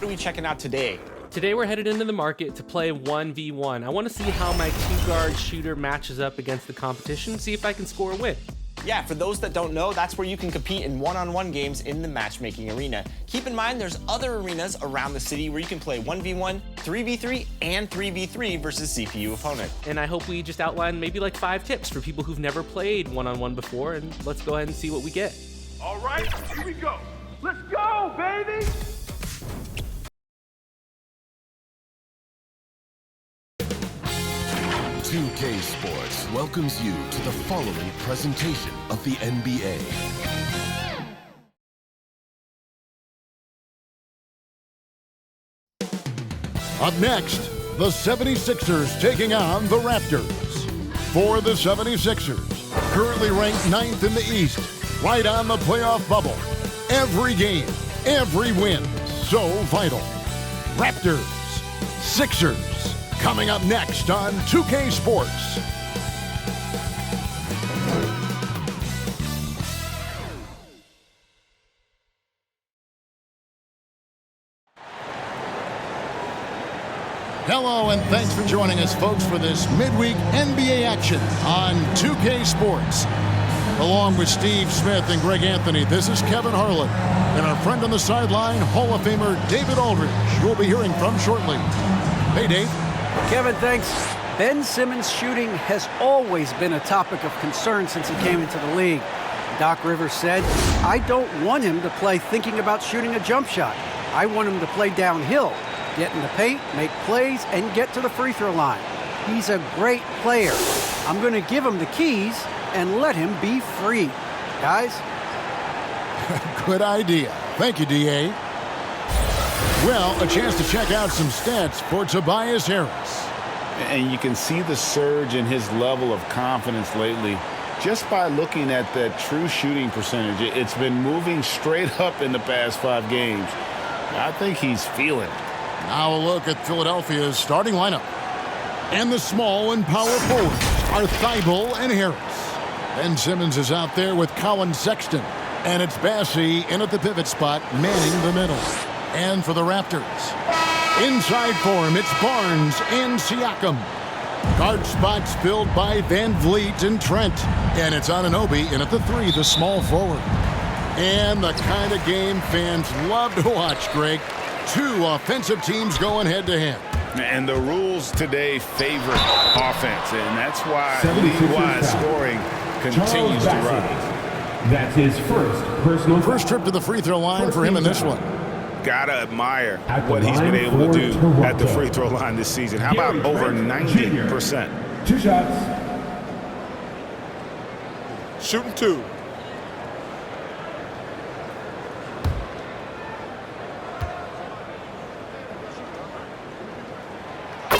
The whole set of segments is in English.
What are we checking out today? Today we're headed into the market to play 1v1. I want to see how my two-guard shooter matches up against the competition, see if I can score a win. Yeah, for those that don't know, that's where you can compete in one-on-one games in the matchmaking arena. Keep in mind, there's other arenas around the city where you can play 1v1, 3v3, and 3v3 versus CPU opponent. And I hope we just outline maybe like 5 tips for people who've never played one-on-one before, and let's go ahead and see what we get. All right, here we go. Let's go, baby! .2K Sports welcomes you to the following presentation of the NBA. Up next, the 76ers taking on the Raptors. For the 76ers, currently ranked 9th in the East, right on the playoff bubble. Every game, every win, so vital. Raptors, Sixers, coming up next on 2K Sports. Hello, and thanks for joining us, folks, for this midweek NBA action on 2K Sports. Along with Steve Smith and Greg Anthony, this is Kevin Harlan. And our friend on the sideline, Hall of Famer David Aldridge, you'll be hearing from shortly. Hey, Dave. Kevin, thanks. Ben Simmons' shooting has always been a topic of concern since he came into the league. Doc Rivers said, I don't want him to play thinking about shooting a jump shot. I want him to play downhill, get in the paint, make plays, and get to the free throw line. He's a great player. I'm going to give him the keys and let him be free. Guys? Good idea. Thank you, D.A. Well, a chance to check out some stats for Tobias Harris. And you can see the surge in his level of confidence lately just by looking at that true shooting percentage. It's been moving straight up in the past 5 games. I think he's feeling it. Now a look at Philadelphia's starting lineup. And the small and power forwards are Thibault and Harris. Ben Simmons is out there with Colin Sexton. And it's Bassey in at the pivot spot, manning the middle. And for the Raptors, inside for him, it's Barnes and Siakam. Guard spots filled by Van Vliet and Trent. And it's Anunoby in at the 3, the small forward. And the kind of game fans love to watch, Greg. 2 offensive teams going head-to-head. And the rules today favor offense, and that's why league-wide scoring continues to rise. That's his First trip to the free throw line for him in this one. Gotta admire what he's been able to do at the free throw line this season. How about over 90%? 2 shots. Shooting 2.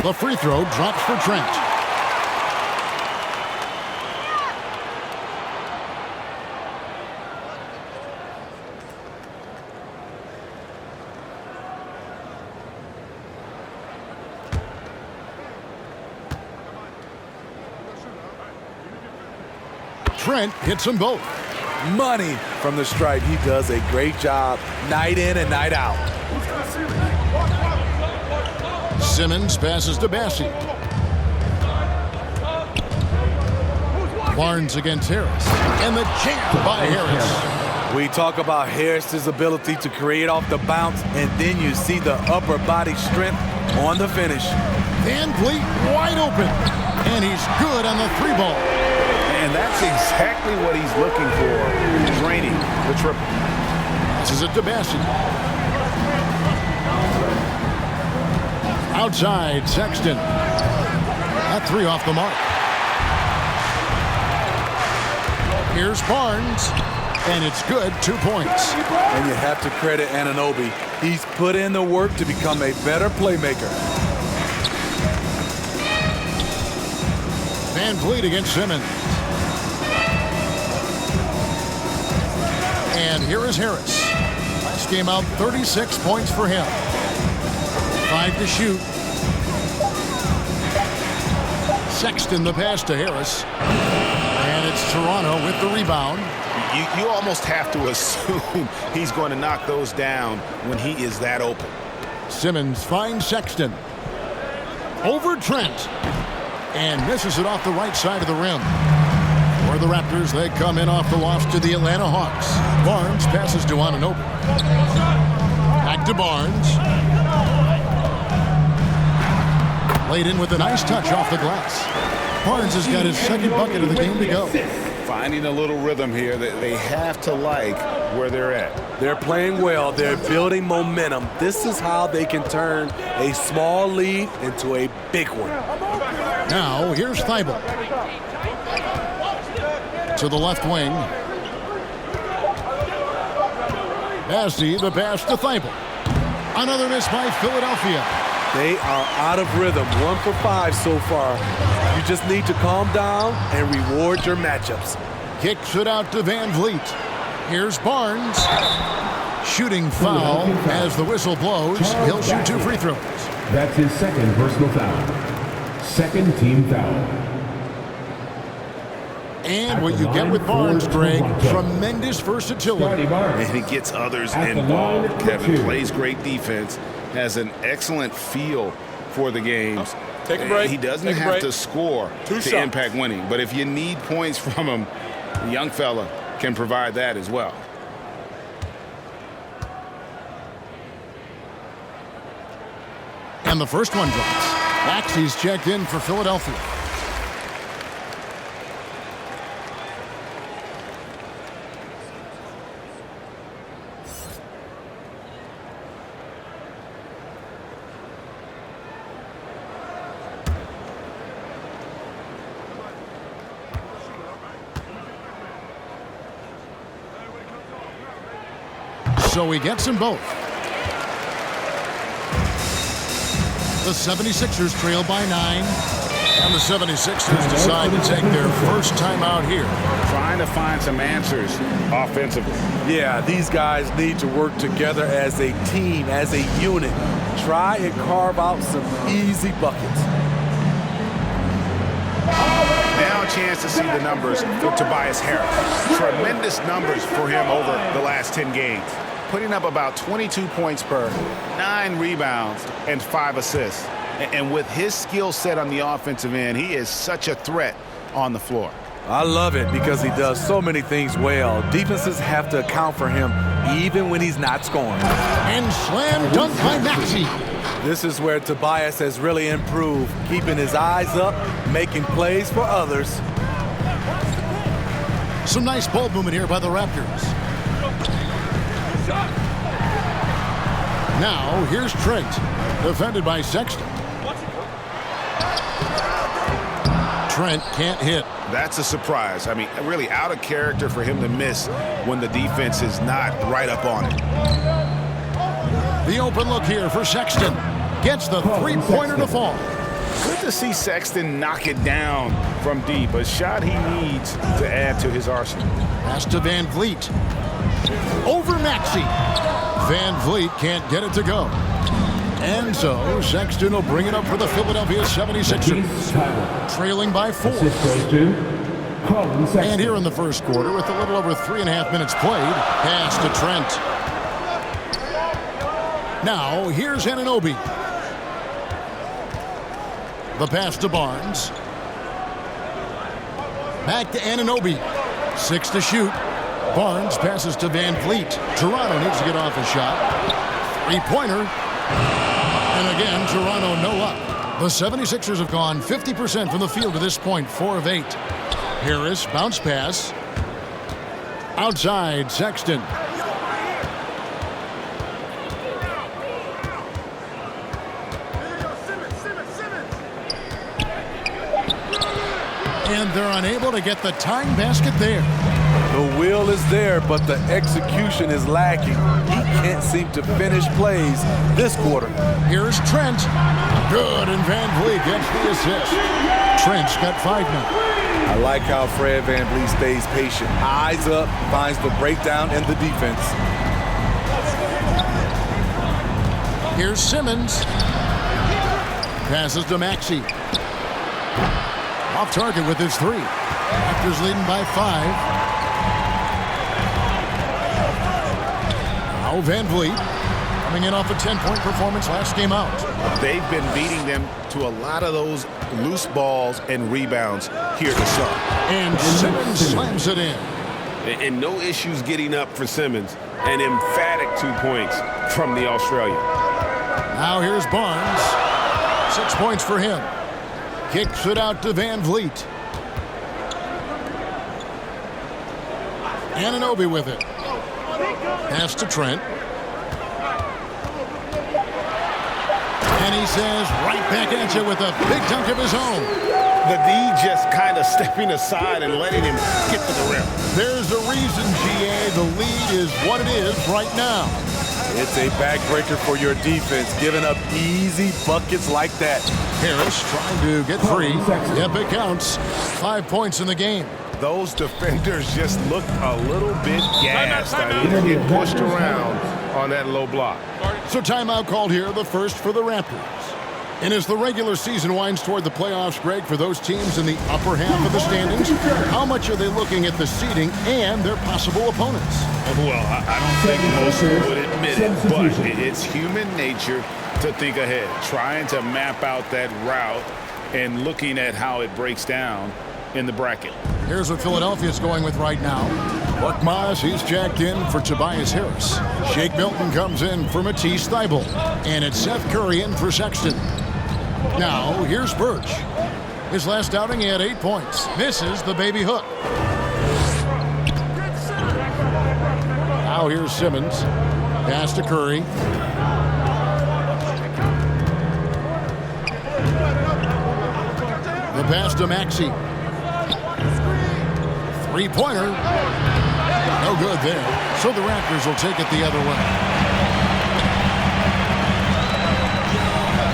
The free throw drops for Trent. Trent hits them both. Money from the stripe. He does a great job night in and night out. Simmons passes to Bassey. Barnes against Harris. And the jam by Harris. We talk about Harris's ability to create off the bounce, and then you see the upper body strength on the finish. Van Vliet wide open. And he's good on the 3-ball. And that's exactly what he's looking for, draining the triple. This is it to Bassey. Outside, Sexton. That 3 off the mark. Here's Barnes. And it's good, 2 points. And you have to credit Anunoby. He's put in the work to become a better playmaker. Van Vliet against Simmons. And here is Harris. Last game out, 36 points for him. 5 to shoot. Sexton the pass to Harris. And it's Toronto with the rebound. You almost have to assume he's going to knock those down when he is that open. Simmons finds Sexton. Over Trent. And misses it off the right side of the rim. For the Raptors, they come in off the loss to the Atlanta Hawks. Barnes passes to Anunoby. Back to Barnes. Laid in with a nice touch off the glass. Barnes has got his second bucket of the game to go. Finding a little rhythm here that they have to like where they're at. They're playing well. They're building momentum. This is how they can turn a small lead into a big one. Now, here's Thibault. To the left wing. Bassey, the pass to Thibault. Another miss by Philadelphia. They are out of rhythm. 1 for 5 so far. You just need to calm down and reward your matchups. Kicks it out to Van Vliet. Here's Barnes. Shooting foul as the whistle blows. He'll shoot 2 free throws. That's his second personal foul. Second team foul. And what you get with Barnes, Greg, tremendous versatility. And he gets others involved. Kevin plays great defense, has an excellent feel for the games. Take a break. He doesn't have to score to impact winning. But if you need points from him, the young fella can provide that as well. And the first one drops. Maxey's checked in for Philadelphia. So he gets them both. The 76ers trail by 9. And the 76ers decide to take their first time out here. Trying to find some answers offensively. Yeah, these guys need to work together as a team, as a unit. Try and carve out some easy buckets. Now a chance to see the numbers for Tobias Harris. Tremendous numbers for him over the last 10 games. Putting up about 22 points per, 9 rebounds, and 5 assists. And with his skill set on the offensive end, he is such a threat on the floor. I love it because he does so many things well. Defenses have to account for him even when he's not scoring. And slam dunk by Maxey. This is where Tobias has really improved, keeping his eyes up, making plays for others. Some nice ball movement here by the Raptors. Now, here's Trent, defended by Sexton. Trent can't hit. That's a surprise. I mean, really out of character for him to miss when the defense is not right up on it. The open look here for Sexton. Gets the three-pointer to fall. Good to see Sexton knock it down from deep. A shot he needs to add to his arsenal. Pass to Van Vliet. Over Maxey. Van Vliet can't get it to go. And so Sexton will bring it up for the Philadelphia 76ers. Trailing by 4. And here in the first quarter, with a little over 3.5 minutes played, pass to Trent. Now, here's Anunoby. The pass to Barnes. Back to Anunoby. 6 to shoot. Barnes passes to Van Vliet. Toronto needs to get off a shot. Three-pointer. And again, Toronto no luck. The 76ers have gone 50% from the field to this point, 4 of 8. Harris, bounce pass. Outside, Sexton. And they're unable to get the tying basket there. The will is there, but the execution is lacking. He can't seem to finish plays this quarter. Here's Trent. Good, and Van Vliet gets the assist. Trent's got 5 now. I like how Fred Van Vliet stays patient. Eyes up, finds the breakdown in the defense. Here's Simmons. Passes to Maxey. Off target with his 3. Raptors leading by 5. Now Van Vliet. Coming in off a 10-point performance last game out. They've been beating them to a lot of those loose balls and rebounds here to start. And Simmons slams it in. And no issues getting up for Simmons. An emphatic 2 points from the Australian. Now here's Barnes. 6 points for him. Kicks it out to Van Vliet. Anunoby with it. Pass to Trent. And he says, right back at you with a big dunk of his own. The D just kind of stepping aside and letting him get to the rim. There's a reason, GA. The lead is what it is right now. It's a backbreaker for your defense, giving up easy buckets like that. Harris trying to get free. Yep, it counts. 5 points in the game. Those defenders just looked a little bit gassed. I mean, they get pushed around on that low block. So timeout called here, the first for the Raptors. And as the regular season winds toward the playoffs, Greg, for those teams in the upper half of the standings, how much are they looking at the seeding and their possible opponents? Well, I don't think most would admit it, but it's human nature to think ahead, trying to map out that route and looking at how it breaks down in the bracket. Here's what Philadelphia's going with right now. Mark Maz, he's jacked in for Tobias Harris. Shake Milton comes in for Matisse Thybulle. And it's Seth Curry in for Sexton. Now, here's Birch. His last outing, he had 8 points. Misses the baby hook. Now here's Simmons. Pass to Curry. The pass to Maxey. Three-pointer. No good there. So the Raptors will take it the other way.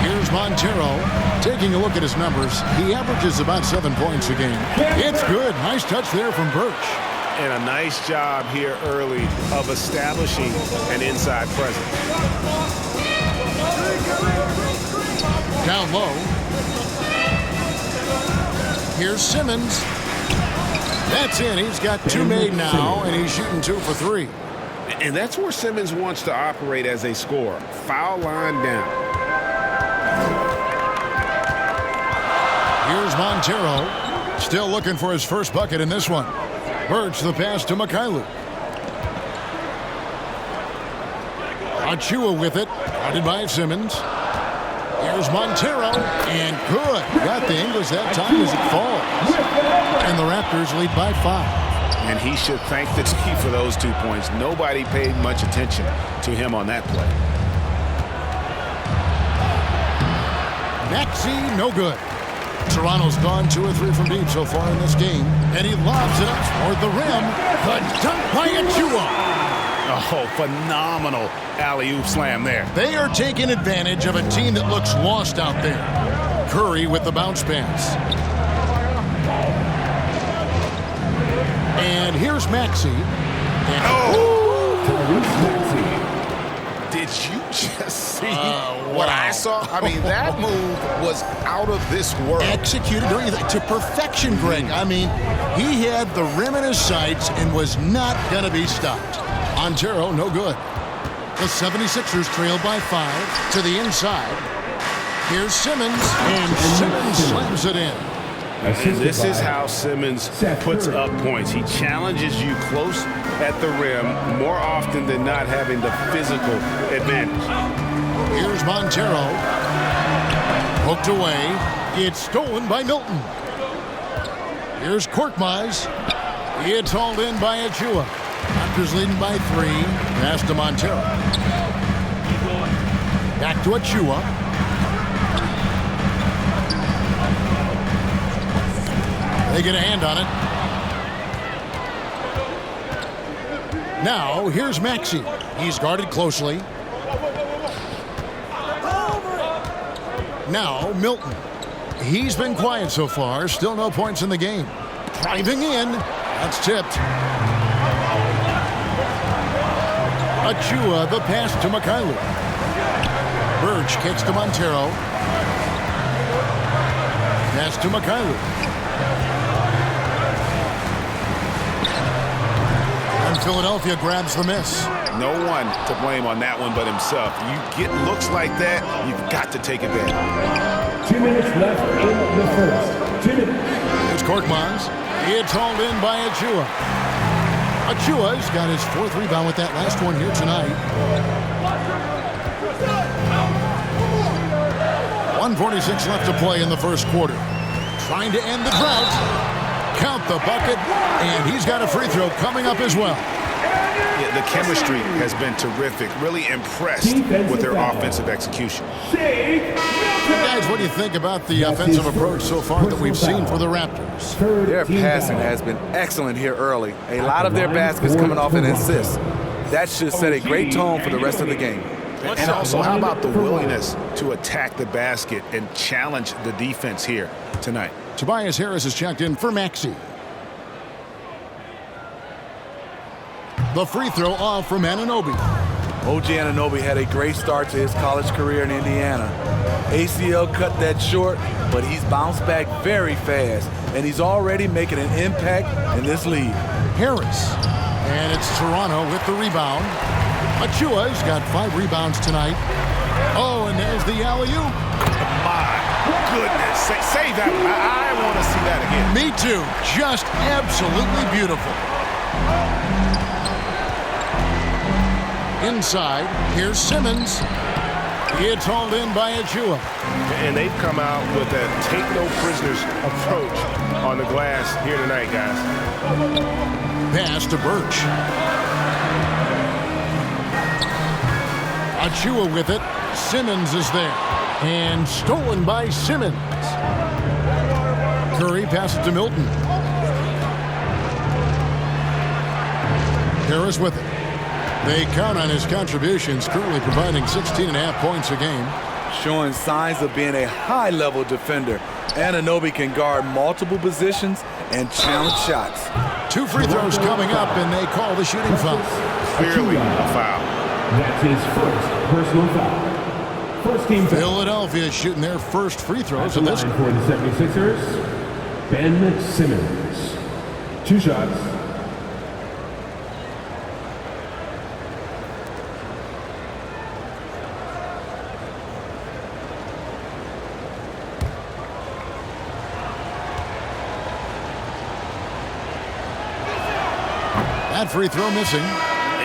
Here's Montero. Taking a look at his numbers, he averages about 7 points a game. It's good. Nice touch there from Birch. And a nice job here early of establishing an inside presence. Down low. Here's Simmons. That's in. He's got 2 made now, and he's shooting 2 for 3. And that's where Simmons wants to operate as a scorer. Foul line down. Here's Montero. Still looking for his first bucket in this one. Birch the pass to Mikhailuk. Achua with it. Guarded by Simmons. Here's Montero. And good. Got the English that time as it falls. And the Raptors lead by 5. And he should thank the team for those 2 points. Nobody paid much attention to him on that play. Maxey, no good. Toronto's gone 2 or 3 from deep so far in this game. And he lobs it up toward the rim. The dunk by Achua. Oh, phenomenal alley-oop slam there. They are taking advantage of a team that looks lost out there. Curry with the bounce pass. And here's Maxey. Did you just see what I saw? I mean, that move was out of this world. Executed to perfection, Greg. I mean, he had the rim in his sights and was not going to be stopped. Montero, no good. The 76ers trail by 5 to the inside. Here's Simmons, and Simmons slams it in. And this is how Simmons puts up points. He challenges you close at the rim more often than not, having the physical advantage. Here's Montero. Hooked away. It's stolen by Milton. Here's Korkmaz. It's hauled in by Achua. Raptors leading by 3. Pass to Montero. Back to Achua. They get a hand on it. Now, here's Maxey. He's guarded closely. Now, Milton. He's been quiet so far. Still no points in the game. Driving in. That's tipped. Achua, the pass to Mikhailuk. Birch kicks to Montero. Pass to Mikhailuk. And Philadelphia grabs the miss. No one to blame on that one but himself. You get looks like that, you've got to take advantage. 2 minutes left in the first. 2 minutes. Here's Korkmaz. It's hauled in by Achua. Achua's got his 4th rebound with that last one here tonight. 1:46 left to play in the first quarter. Trying to end the drought. Count the bucket, and he's got a free throw coming up as well. Yeah, the chemistry has been terrific. Really impressed with their offensive execution. Guys, what do you think about the offensive approach so far that we've seen for the Raptors? Their passing has been excellent here early. A lot of their baskets coming off an assist. That should set a great tone for the rest of the game. And also, how about the willingness to attack the basket and challenge the defense here tonight? Tobias Harris is checked in for Maxey. The free throw off from Anunoby. OG Anunoby had a great start to his college career in Indiana. ACL cut that short, but he's bounced back very fast, and he's already making an impact in this league. Harris. And it's Toronto with the rebound. Achua's got 5 rebounds tonight. Oh, and there's the alley-oop. My goodness. Say that. I want to see that again. Me too. Just absolutely beautiful. Inside, here's Simmons. It's hauled in by Achua. And they've come out with a take-no-prisoners approach on the glass here tonight, guys. Pass to Birch. Achua with it. Simmons is there. And stolen by Simmons. Curry passes to Milton. Harris with it. They count on his contributions, currently providing 16.5 points a game. Showing signs of being a high-level defender. Anunoby can guard multiple positions and challenge shots. 2 free throws coming up, and they call the shooting foul. Clearly a foul. That's his first personal foul. First team foul. Philadelphia shooting their first free throws in this. For the 76ers, Ben Simmons. 2 shots. That free throw missing.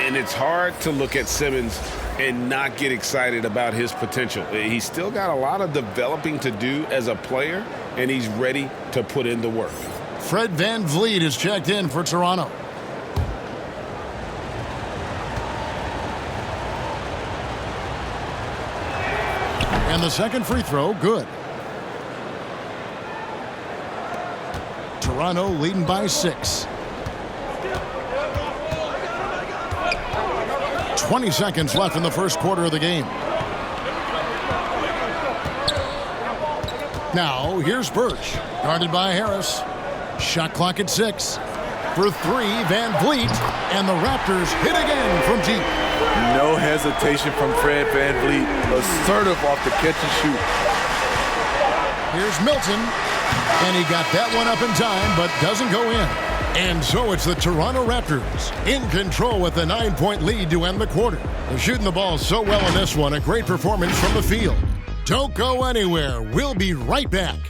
And it's hard to look at Simmons and not get excited about his potential. He's still got a lot of developing to do as a player, and he's ready to put in the work. Fred VanVleet is checked in for Toronto. And the second free throw, good. Toronto leading by 6. 20 seconds left in the first quarter of the game. Now, here's Birch, guarded by Harris. Shot clock at 6. For 3, VanVleet, and the Raptors hit again from deep. No hesitation from Fred VanVleet. Assertive off the catch and shoot. Here's Milton, and he got that one up in time, but doesn't go in. And so it's the Toronto Raptors in control with a 9-point lead to end the quarter. They're shooting the ball so well in this one. A great performance from the field. Don't go anywhere. We'll be right back.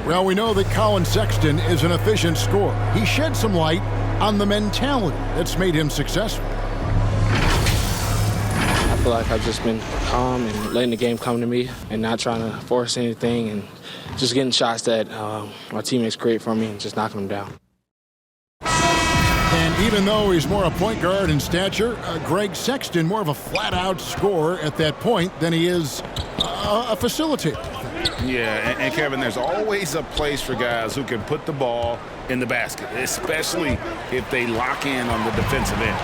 Well, we know that Colin Sexton is an efficient scorer. He shed some light on the mentality that's made him successful. I feel like I've just been calm and letting the game come to me and not trying to force anything and just getting shots that my teammates create for me and just knocking them down. And even though he's more a point guard in stature, Greg Sexton more of a flat-out scorer at that point than he is a facilitator. Yeah, and Kevin, there's always a place for guys who can put the ball in the basket, especially if they lock in on the defensive end.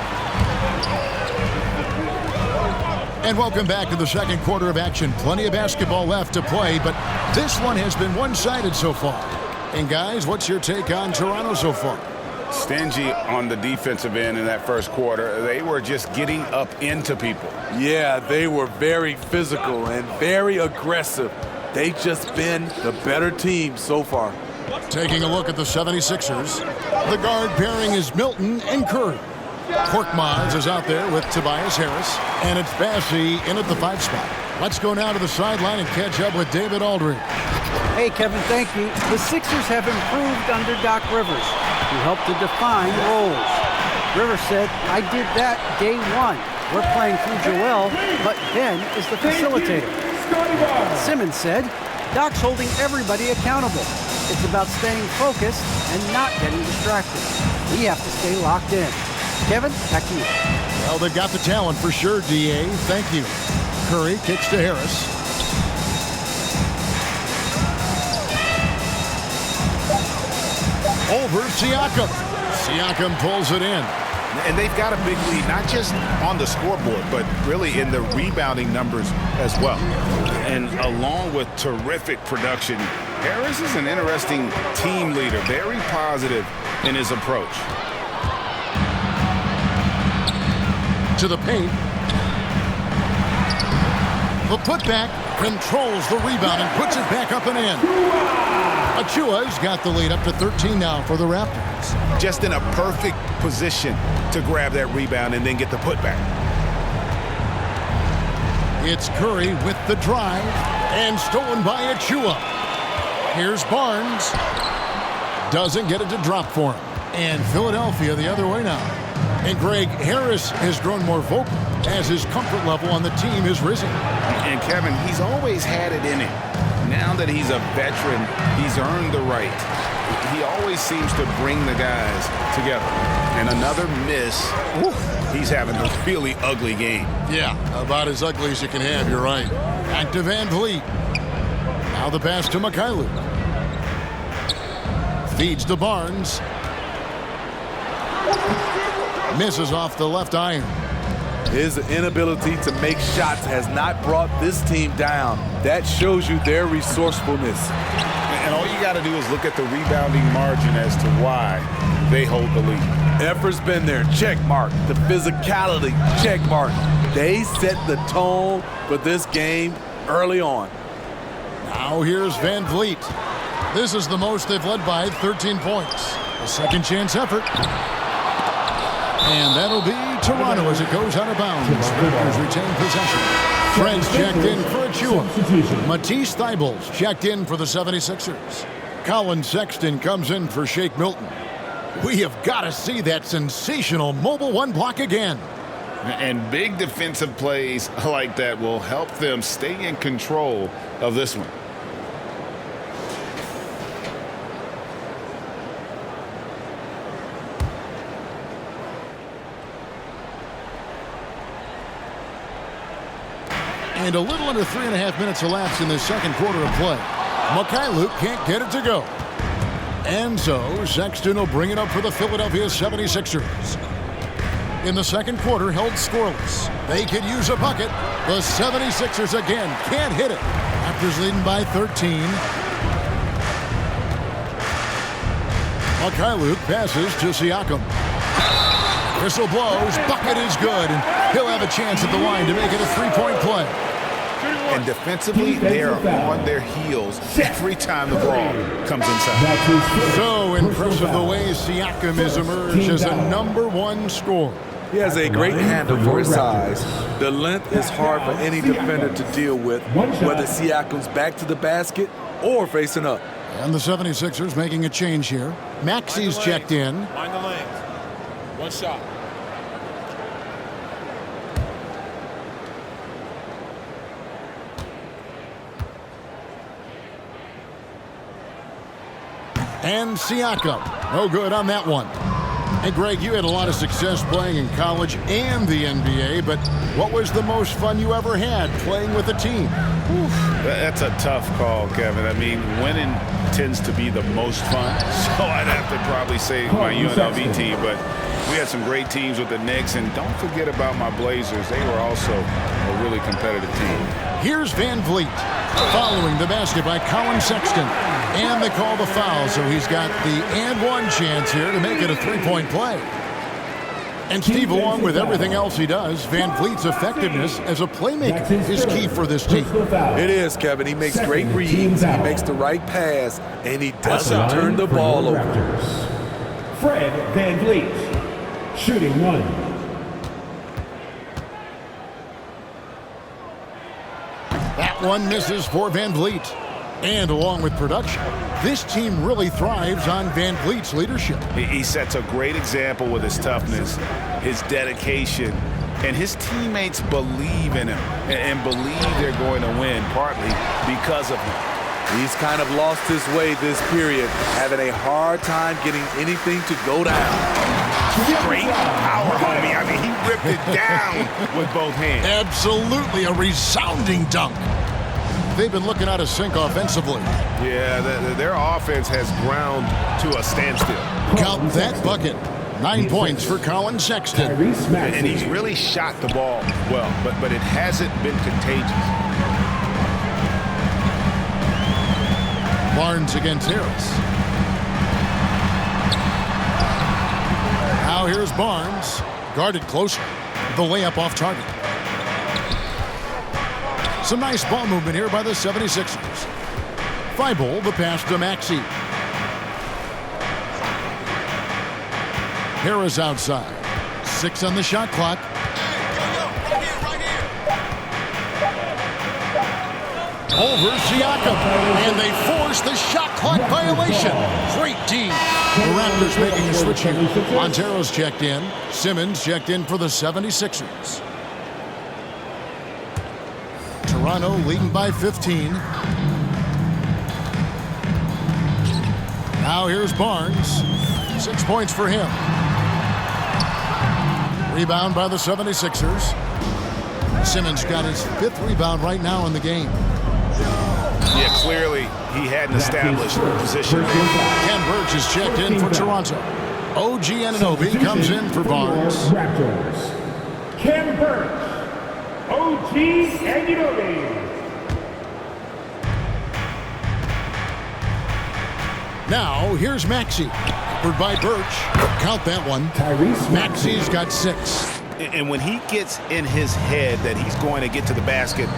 And welcome back to the second quarter of action. Plenty of basketball left to play, but this one has been one-sided so far. And guys, what's your take on Toronto so far? Stingy on the defensive end in that first quarter. They were just getting up into people. Yeah, they were very physical and very aggressive. They've just been the better team so far. Taking a look at the 76ers, the guard pairing is Milton and Curry. Korkmaz is out there with Tobias Harris, and it's Bassey in at the 5 spot. Let's go now to the sideline and catch up with David Aldridge. Hey, Kevin, thank you. The Sixers have improved under Doc Rivers, who helped to define roles. Rivers said, I did that day one. We're playing through Joel, but Ben is the facilitator. Simmons said, Doc's holding everybody accountable. It's about staying focused and not getting distracted. We have to stay locked in. Kevin, back to you. Well, they've got the talent for sure, D.A. Thank you. Curry kicks to Harris. Over Siakam. Siakam pulls it in. And they've got a big lead, not just on the scoreboard, but really in the rebounding numbers as well. And along with terrific production, Harris is an interesting team leader, very positive in his approach. To the paint. The putback controls the rebound and puts it back up and in. Achua's got the lead up to 13 now for the Raptors. Just in a perfect position to grab that rebound and then get the putback. It's Curry with the drive and stolen by Achua. Here's Barnes. Doesn't get it to drop for him. And Philadelphia the other way now. And Greg, Harris has grown more vocal as his comfort level on the team has risen. And Kevin, he's always had it in him. Now that he's a veteran, he's earned the right. He always seems to bring the guys together. And another miss. He's having a really ugly game. Yeah, about as ugly as you can have, you're right. Back to Van Vliet. Now the pass to Mikhailuk. Feeds to Barnes. Misses off the left iron. His inability to make shots has not brought this team down. That shows you their resourcefulness. And all you got to do is look at the rebounding margin as to why they hold the lead. Effort's been there, check mark. The physicality, check mark. They set the tone for this game early on. Now here's Van Vliet. This is the most they've led by, 13 points. A second chance effort. And that'll be Toronto as it goes out of bounds. Raptors retain possession. Fred's checked in for Achua. Matisse Thybulle's checked in for the 76ers. Colin Sexton comes in for Shake Milton. We have got to see that sensational mobile one block again. And big defensive plays like that will help them stay in control of this one. And a little under 3.5 minutes elapsed in the second quarter of play. Mikhailuk can't get it to go. And so Sexton will bring it up for the Philadelphia 76ers. In the second quarter, held scoreless. They could use a bucket. The 76ers again can't hit it. Raptors leading by 13. Mikhailuk passes to Siakam. Whistle blows. Bucket is good. And he'll have a chance at the line to make it a three-point play. And defensively, they are on their heels every time the ball comes inside. So impressive the way Siakam has emerged as a #1 scorer. He has a great handle for his size. The length is hard for any defender to deal with, whether Siakam's back to the basket or facing up. And the 76ers making a change here. Maxi's checked in. Mind the lanes. One shot. And Siakam. No good on that one. Hey, Greg, you had a lot of success playing in college and the NBA, but what was the most fun you ever had playing with a team? Oof, that's a tough call, Kevin. I mean, winning tends to be the most fun, so I'd have to probably say my UNLV team, but we had some great teams with the Knicks, and don't forget about my Blazers. They were also a really competitive team. Here's Van Vliet following the basket by Colin Sexton. And they call the foul, so he's got the and one chance here to make it a three-point play. And Steve, along with everything else he does, Van Vliet's effectiveness as a playmaker is key for this team. It is, Kevin. He makes great reads, he makes the right pass, and he doesn't turn the ball over. Fred Van Vliet, shooting one. That one misses for Van Vliet. And along with production, this team really thrives on Van Vliet's leadership. He sets a great example with his toughness, his dedication, and his teammates believe in him and believe they're going to win, partly because of him. He's kind of lost his way this period, having a hard time getting anything to go down. Great power, homie. I mean, he ripped it down with both hands. Absolutely a resounding dunk. They've been looking out of sync offensively. Yeah, their offense has ground to a standstill. Count that bucket. 9 points for Colin Sexton. And he's really shot the ball well, but it hasn't been contagious. Barnes against Harris. Now here's Barnes. Guarded closer. The layup off target. Some nice ball movement here by the 76ers. Thibault, the pass to Maxey. Harris outside. 6 on the shot clock. Over Siakam. And they force the shot clock violation. Great D. The Raptors making a switch here. Montero's checked in. Simmons checked in for the 76ers. Toronto leading by 15. Now here's Barnes. 6 points for him. Rebound by the 76ers. Simmons got his 5th rebound right now in the game. Yeah, clearly he hadn't established position. Ken Burch is checked in for Toronto. OG Anunoby comes in for Barnes. Raptors. Ken Burch. OG Anunoby. Now, here's Maxey. Covered by Burch. Count that one. Maxey's got 6. And when he gets in his head that he's going to get to the basket,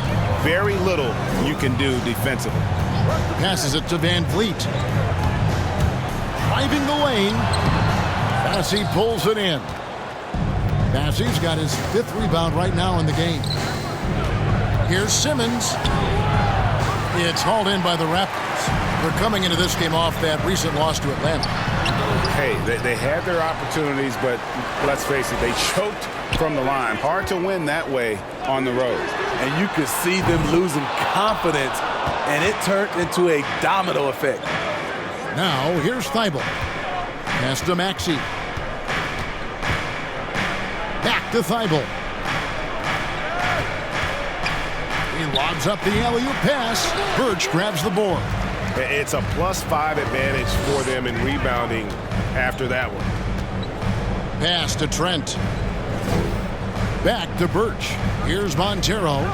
very little you can do defensively. Passes it to Van Vliet. Driving the lane. Massey pulls it in. Massey's got his 5th rebound right now in the game. Here's Simmons. It's hauled in by the Raptors. They're coming into this game off that recent loss to Atlanta. Hey, they had their opportunities, but let's face it, they choked from the line. Hard to win that way on the road. And you could see them losing confidence, and it turned into a domino effect. Now, here's Thibault. Pass to Maxey. Back to Thibault. He lobs up the alley-oop pass. Burch grabs the board. It's a +5 advantage for them in rebounding after that one. Pass to Trent. Back to Burch. Here's Montero.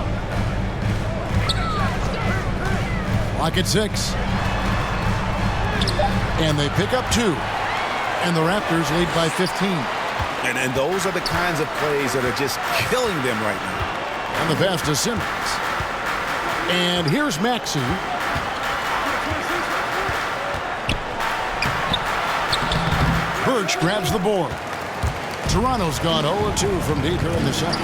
Clock at 6. And they pick up 2. And the Raptors lead by 15. And those are the kinds of plays that are just killing them right now. And the pass to Simmons. And here's Maxey. Burch grabs the board. Toronto's gone 0-2 from deep here in the second.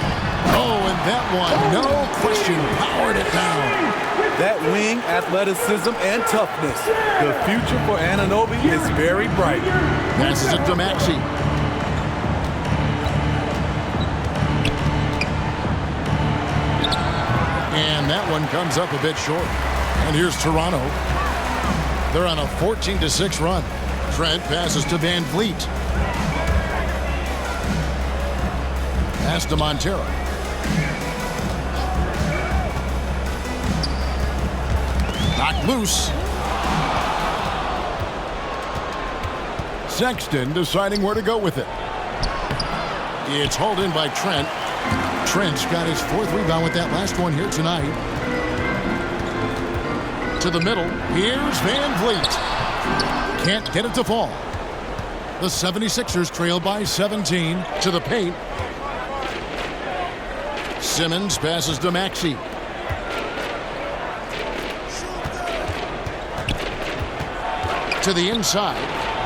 Oh, and that one, no question, powered it down. That wing athleticism and toughness. The future for Anunoby is very bright. Passes it to Maxey. And that one comes up a bit short. And here's Toronto. They're on a 14-6 run. Trent passes to Van Vliet. Pass to Montero. Knocked loose. Sexton deciding where to go with it. It's hauled in by Trent. Trent's got his 4th rebound with that last one here tonight. To the middle. Here's Van Vliet. Can't get it to fall. The 76ers trail by 17 to the paint. Simmons passes to Maxey. To the inside.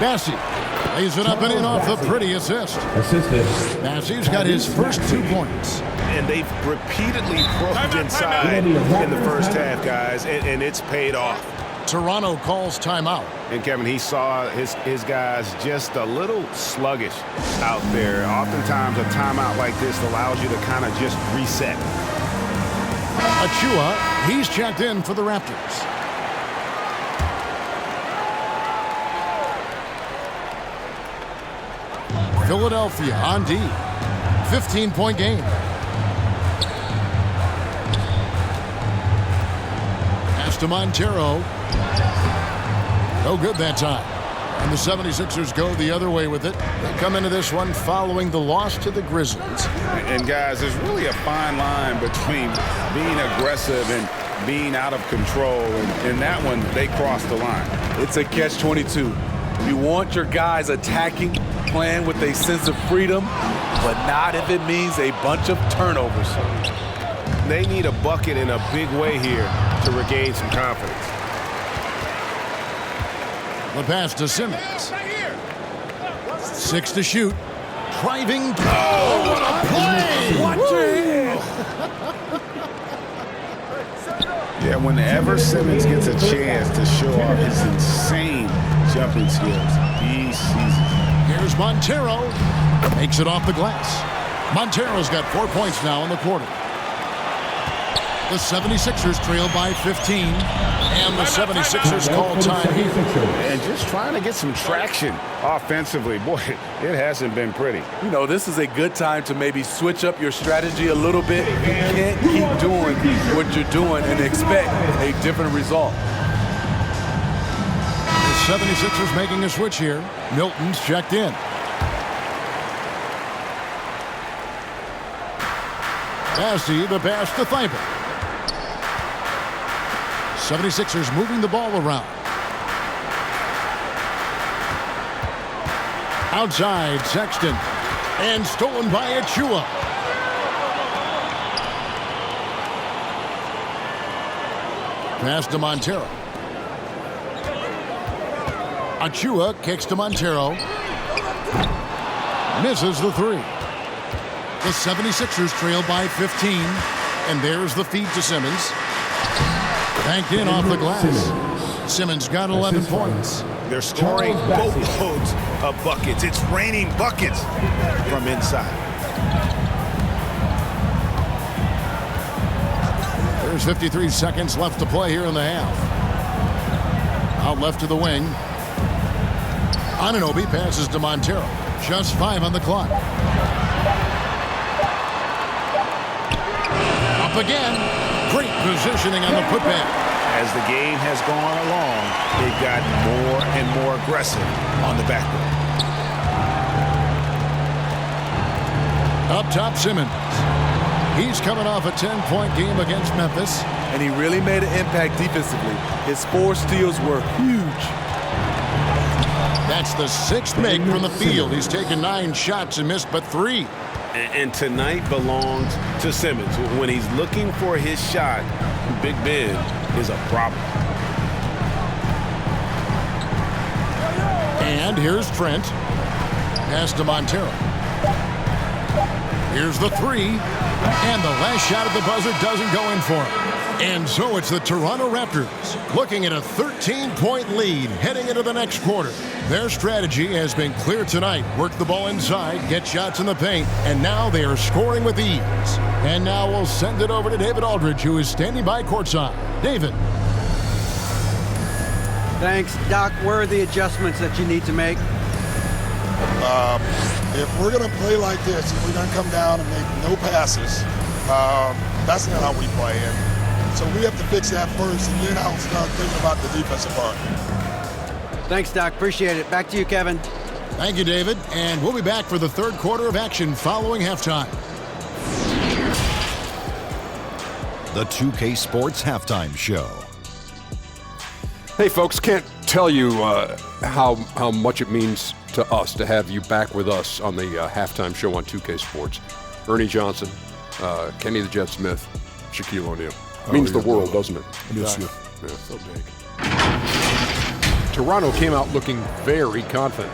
Bassey lays it up and in off the pretty assist. Bassey's got his first 2 points. And they've repeatedly probed inside in the first half, guys, and it's paid off. Toronto calls timeout. And Kevin, he saw his guys just a little sluggish out there. Oftentimes a timeout like this allows you to kind of just reset. Achua, he's checked in for the Raptors. Philadelphia on D. 15-point game. Pass to Montero. No good that time. And the 76ers go the other way with it. They come into this one following the loss to the Grizzlies. And guys, there's really a fine line between being aggressive and being out of control. And in that one, they crossed the line. It's a catch-22. You want your guys attacking, playing with a sense of freedom, but not if it means a bunch of turnovers. They need a bucket in a big way here to regain some confidence. The pass to Simmons. 6 to shoot. Driving. Oh, what a play! Watch your head. Yeah, whenever Simmons gets a chance to show off his insane jumping skills, he seizes. Here's Montero. Makes it off the glass. Montero's got 4 points now in the quarter. The 76ers trail by 15. And the 76ers call time here. And just trying to get some traction offensively. Boy, it hasn't been pretty. You know, this is a good time to maybe switch up your strategy a little bit. You can't keep doing what you're doing and expect a different result. The 76ers making a switch here. Milton's checked in. Bassey, the pass to Thibault. 76ers moving the ball around. Outside, Sexton. And stolen by Achua. Pass to Montero. Achua kicks to Montero. Misses the 3. The 76ers trail by 15. And there's the feed to Simmons. Banked in off the glass. Simmons got 11 points. They're scoring boatloads of buckets. It's raining buckets from inside. There's 53 seconds left to play here in the half. Out left to the wing. Anunoby passes to Montero. Just 5 on the clock. Up again. Great positioning on the putback. As the game has gone along, they've got more and more aggressive on the backboard. Up top, Simmons. He's coming off a 10-point game against Memphis. And he really made an impact defensively. His 4 steals were huge. That's the 6th make from the field. He's taken 9 shots and missed but 3. And tonight belongs to Simmons. When he's looking for his shot, Big Ben is a problem. And here's Trent. Pass to Montero. Here's the 3. And the last shot at the buzzer doesn't go in for him. And so it's the Toronto Raptors looking at a 13-point lead heading into the next quarter. Their strategy has been clear tonight. Work the ball inside, get shots in the paint, and now they are scoring with ease. And now we'll send it over to David Aldridge, who is standing by courtside. David. Thanks, Doc. Where are the adjustments that you need to make? If we're going to play like this, if we're going to come down and make no passes, that's not how we play. And so we have to fix that first, and then I'll start thinking about the defensive part. Thanks, Doc. Appreciate it. Back to you, Kevin. Thank you, David. And we'll be back for the third quarter of action following halftime. The 2K Sports Halftime Show. Hey, folks, can't tell you how much it means to us to have you back with us on the halftime show on 2K Sports. Ernie Johnson, Kenny the Jet Smith, Shaquille O'Neal. Means the world, doesn't it? Yes, yeah. So big. Toronto came out looking very confident.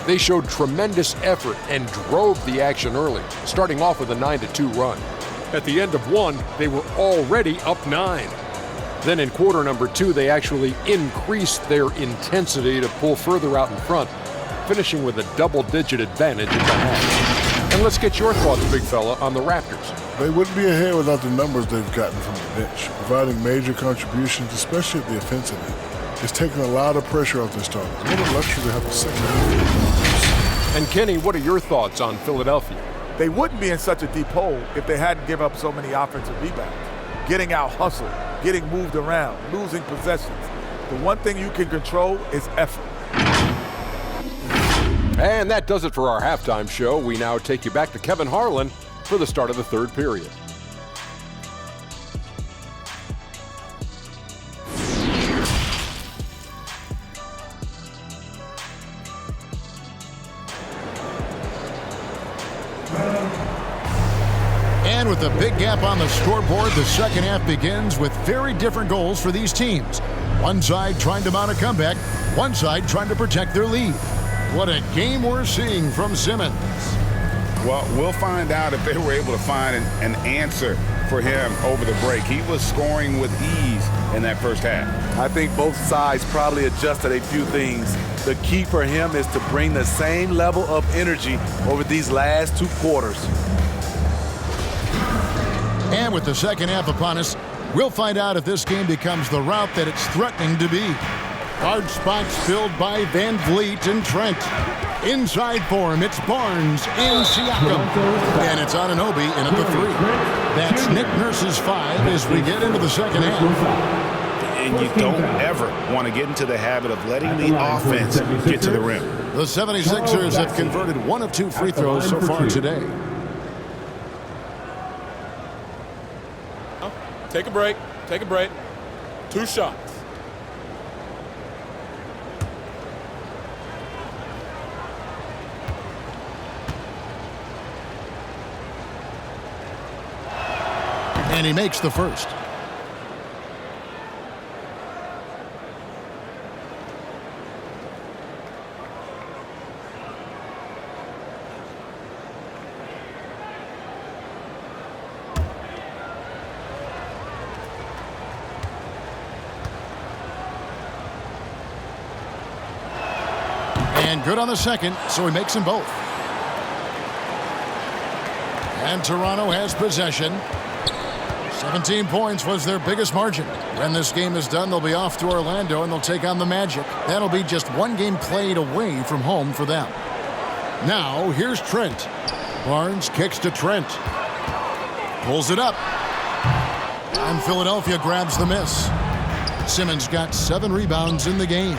They showed tremendous effort and drove the action early, starting off with a 9-2 run. At the end of one, they were already up 9. Then in quarter number 2, they actually increased their intensity to pull further out in front, finishing with a double-digit advantage at the half. And let's get your thoughts, big fella, on the Raptors. They wouldn't be ahead without the numbers they've gotten from the bench, providing major contributions, especially at the offensive end. It's taking a lot of pressure off their starters. What a luxury to have a second. And Kenny, what are your thoughts on Philadelphia? They wouldn't be in such a deep hole if they hadn't given up so many offensive rebounds. Getting out hustled, getting moved around, losing possessions. The one thing you can control is effort. And that does it for our halftime show. We now take you back to Kevin Harlan for the start of the third period. And with a big gap on the scoreboard, the second half begins with very different goals for these teams. One side trying to mount a comeback, one side trying to protect their lead. What a game we're seeing from Simmons. Well, we'll find out if they were able to find an answer for him over the break. He was scoring with ease in that first half. I think both sides probably adjusted a few things. The key for him is to bring the same level of energy over these last 2 quarters. And with the second half upon us, we'll find out if this game becomes the route that it's threatening to be. Hard spots filled by Van Vliet and Trent. Inside for him, it's Barnes and Siakam. And it's Anunoby in at the 3. That's Nick Nurse's 5 as we get into the second half. And you don't ever want to get into the habit of letting the offense get to the rim. The 76ers have converted 1 of 2 free throws so far today. Take a break. Take a break. 2 shots. And he makes the first. And good on the second, so he makes them both. And Toronto has possession. 17 points was their biggest margin. When this game is done, they'll be off to Orlando and they'll take on the Magic. That'll be just 1 game played away from home for them. Now, here's Trent. Barnes kicks to Trent. Pulls it up. And Philadelphia grabs the miss. Simmons got 7 rebounds in the game.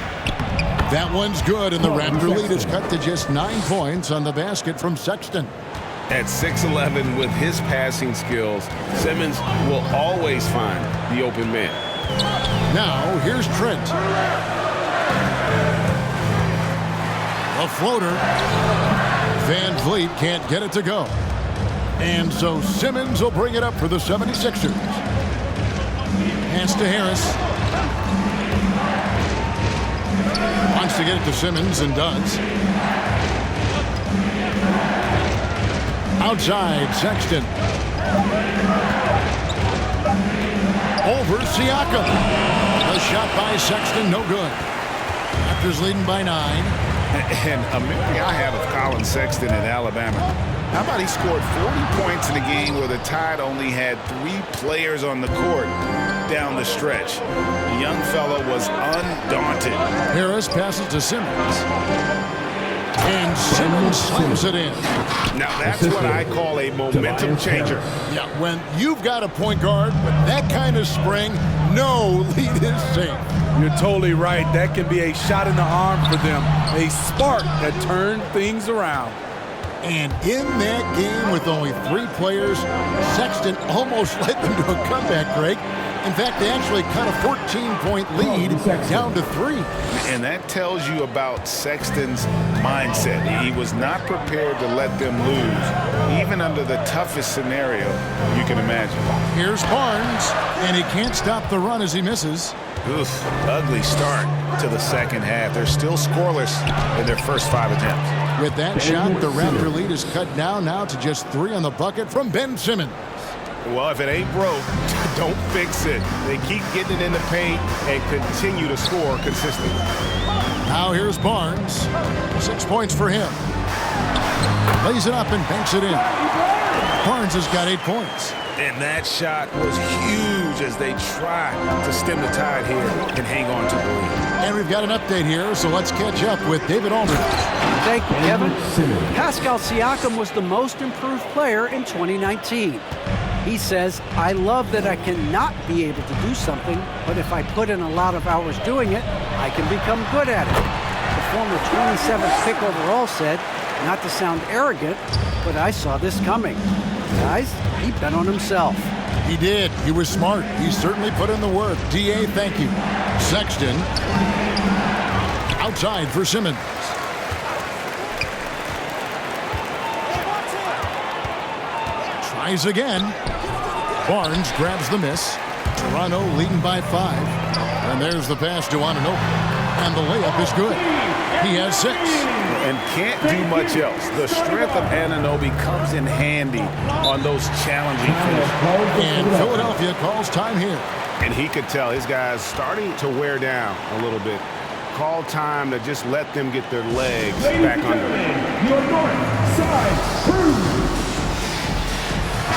That one's good, and the Raptor lead is cut to just 9 points on the basket from Sexton. At 6'11", with his passing skills, Simmons will always find the open man. Now, here's Trent. A floater. Van Vliet can't get it to go. And so Simmons will bring it up for the 76ers. Pass to Harris. Wants to get it to Simmons and does. Outside, Sexton. Over Siakam. The shot by Sexton, no good. Raptors leading by 9. And a memory I have of Colin Sexton in Alabama. How about he scored 40 points in a game where the Tide only had 3 players on the court down the stretch. The young fella was undaunted. Harris passes to Simmons. And Simmons slams it in. Now that's what I call a momentum changer. Yeah, when you've got a point guard with that kind of spring, no lead is safe. You're totally right. That can be a shot in the arm for them. A spark that turned things around. And in that game with only 3 players, Sexton almost led them to a comeback, Greg. In fact, they actually cut a 14-point lead down to 3. And that tells you about Sexton's mindset. He was not prepared to let them lose, even under the toughest scenario you can imagine. Here's Barnes, and he can't stop the run as he misses. Oof, ugly start to the second half. They're still scoreless in their first 5 attempts. With that shot, the Raptor lead is cut down now to just 3 on the bucket from Ben Simmons. Well, if it ain't broke, don't fix it. They keep getting it in the paint and continue to score consistently. Now here's Barnes. 6 points for him. Lays it up and banks it in. Barnes has got 8 points. And that shot was huge as they try to stem the tide here and hang on to the lead. And we've got an update here, so let's catch up with David Aldridge. Thank you, Kevin. Pascal Siakam was the most improved player in 2019. He says, I love that I cannot be able to do something, but if I put in a lot of hours doing it, I can become good at it. The former 27th pick overall said, not to sound arrogant, but I saw this coming. Guys, he bet on himself. He did. He was smart. He certainly put in the work. D.A., thank you. Sexton. Outside for Simmons. Tries again. Barnes grabs the miss. Toronto leading by 5. And there's the pass to Anunoby. And the layup is good. He has 6. And can't do much else. The strength of Anunoby comes in handy on those challenging finishes. And Philadelphia calls time here. And he could tell his guys starting to wear down a little bit. Call time to just let them get their legs back under them. Your north side crew.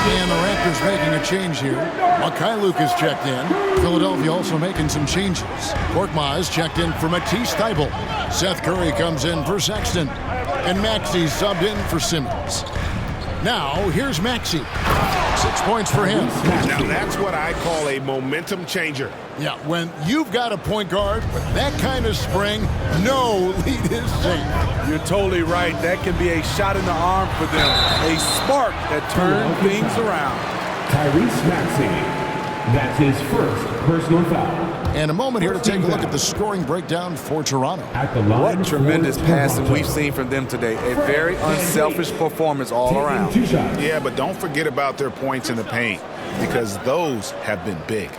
And the Raptors making a change here. Mikhailuk is checked in. Philadelphia also making some changes. Korkmaz checked in for Matisse Thybulle. Seth Curry comes in for Sexton. And Maxey subbed in for Simmons. Now, here's Maxey. 6 points for him. Now, that's what I call a momentum changer. Yeah, when you've got a point guard with that kind of spring, no lead is safe. You're totally right. That can be a shot in the arm for them. A spark that turns things around. Tyrese Maxey. That's his first personal foul. And a moment here to take a look at the scoring breakdown for Toronto. What tremendous passing we've seen from them today. A very unselfish performance all around. Yeah, but don't forget about their points in the paint because those have been big.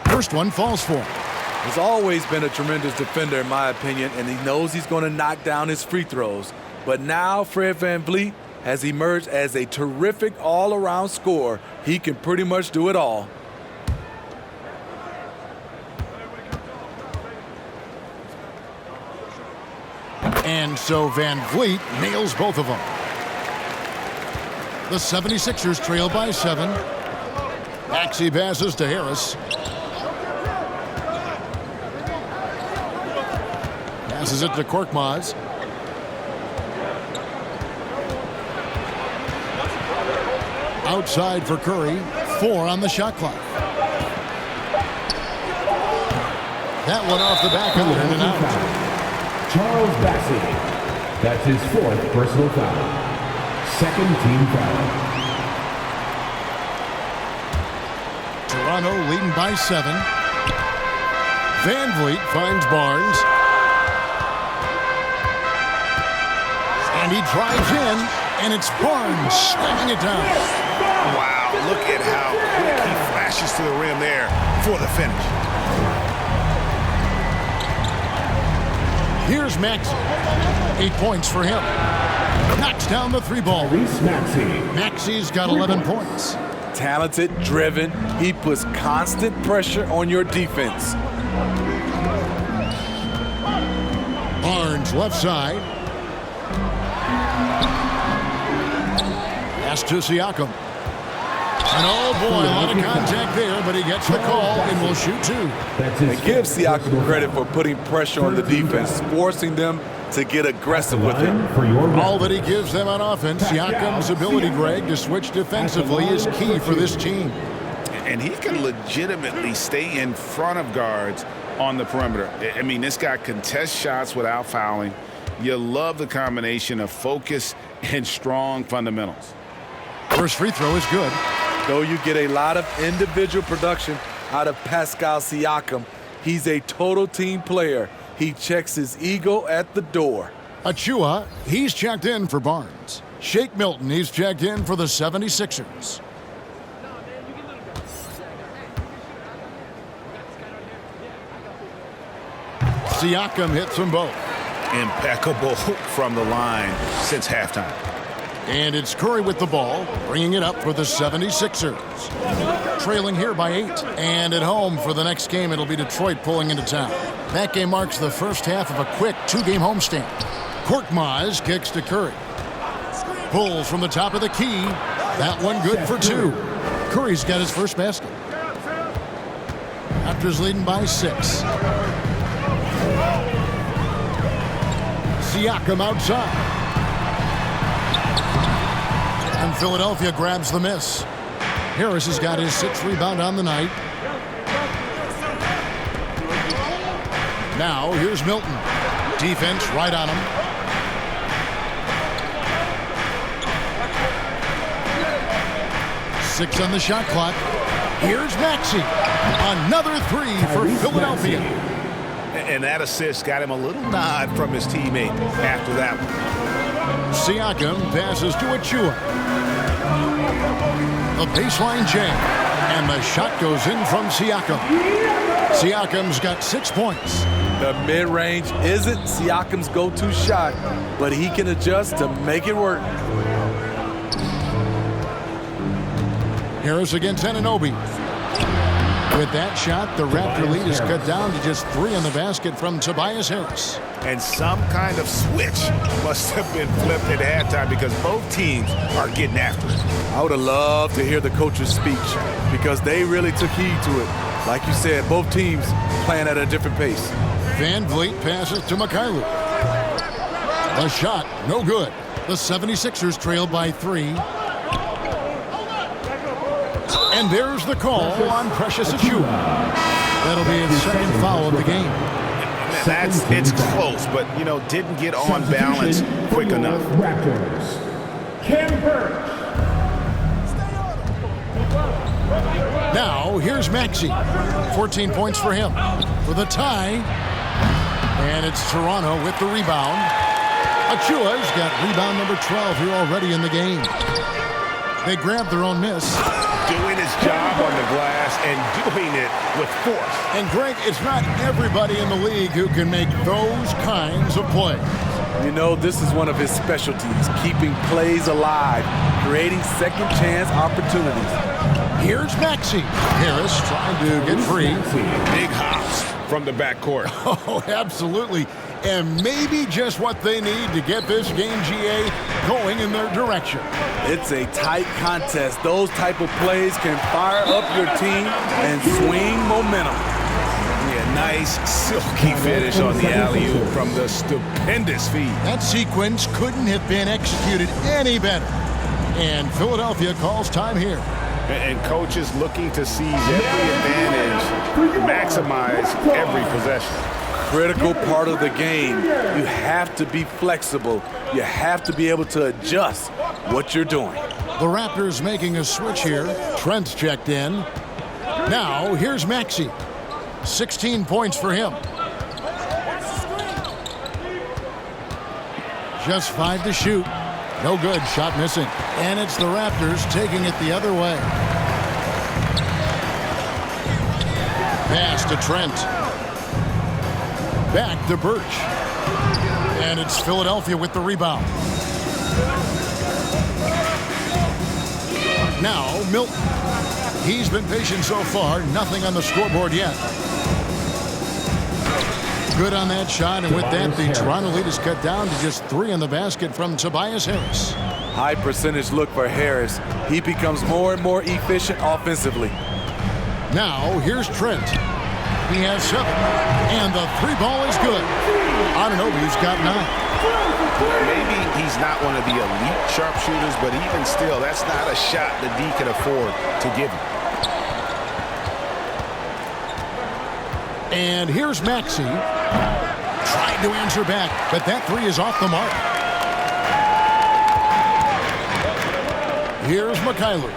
First one falls for him. He's always been a tremendous defender, in my opinion, and he knows he's going to knock down his free throws. But now Fred VanVleet has emerged as a terrific all-around scorer. He can pretty much do it all. And so VanVleet nails both of them. The 76ers trail by 7. Maxey passes to Harris. Passes it to Korkmaz. Outside for Curry. 4 on the shot clock. That one off the back of it and out. Charles Bassey. That's his 4th personal foul. 2nd team foul. Toronto leading by 7. VanVleet finds Barnes. And he drives in, and it's Barnes slamming it down. Wow, look at how quick he flashes to the rim there for the finish. Here's Maxey. 8 points for him. Knocks down the 3-ball. Maxey's got 11 points. Talented, driven. He puts constant pressure on your defense. Barnes left side. Pass to Siakam. And oh boy, a lot of contact there, but he gets the call and will shoot two. And give Siakam credit for putting pressure on the defense, forcing them to get aggressive with him. All that he gives them on offense, Siakam's ability, Greg, to switch defensively is key for this team. And he can legitimately stay in front of guards on the perimeter. I mean, this guy contests shots without fouling. You love the combination of focus and strong fundamentals. First free throw is good. Though you get a lot of individual production out of Pascal Siakam, he's a total team player. He checks his ego at the door. Achua, he's checked in for Barnes. Shake Milton, he's checked in for the 76ers. Siakam hits them both. Impeccable from the line since halftime. And it's Curry with the ball, bringing it up for the 76ers. Trailing here by 8. And at home for the next game, it'll be Detroit pulling into town. That game marks the first half of a quick 2-game homestand. Korkmaz kicks to Curry. Pulls from the top of the key. That one good for 2. Curry's got his first basket. Raptors leading by 6. Siakam outside. And Philadelphia grabs the miss. Harris has got his 6th rebound on the night. Now here's Milton. Defense right on him. Six on the shot clock. Here's Maxey. Another 3 for Philadelphia. And that assist got him a little nod from his teammate after that one. Siakam passes to Achua. The baseline jam. And the shot goes in from Siakam. Siakam's got 6 points. The mid-range isn't Siakam's go-to shot, but he can adjust to make it work. Harris against Anunoby. With that shot, the Raptor lead is cut down to just 3 on the basket from Tobias Harris. And some kind of switch must have been flipped at halftime because both teams are getting after it. I would have loved to hear the coach's speech because they really took heed to it. Like you said, both teams playing at a different pace. Van Vliet passes to Mikhailuk. The shot, no good. The 76ers trail by 3. And there's the call on Precious Achua. That'll be his 2nd foul of the game. It's close, but, you know, didn't get on balance quick enough. Raptors. Cam Burch. Now, here's Maxey. 14 points for him. For the tie. And it's Toronto with the rebound. Achua's got rebound number 12 here already in the game. They grab their own miss. Doing his job on the glass and doing it with force. And Greg, it's not everybody in the league who can make those kinds of plays. You know, this is one of his specialties, keeping plays alive, creating second chance opportunities. Here's Maxey. Harris trying to get free. Big hops from the backcourt. Oh, absolutely. And maybe just what they need to get this game, GA, going in their direction. It's a tight contest. Those type of plays can fire up your team and swing momentum. Yeah, nice silky finish on the alley-oop from the stupendous feed. That sequence couldn't have been executed any better. And Philadelphia calls time here. And coaches looking to seize every advantage, maximize every possession. Critical part of the game. You have to be flexible. You have to be able to adjust what you're doing. The Raptors making a switch here. Trent's checked in. Now, here's Maxey. 16 points for him. Just 5 to shoot. No good. Shot missing. And it's the Raptors taking it the other way. Pass to Trent. Back to Birch. And it's Philadelphia with the rebound. Now, Milton. He's been patient so far. Nothing on the scoreboard yet. Good on that shot. And with that, the Toronto lead is cut down to just 3 on the basket from Tobias Harris. High percentage look for Harris. He becomes more and more efficient offensively. Now, here's Trent. He has 7, and the 3 ball is good. Anunoby's got 9. Maybe he's not one of the elite sharpshooters, but even still, that's not a shot that D can afford to give him. And here's Maxey. Trying to answer back, but that 3 is off the mark. Here's Mikhailuk.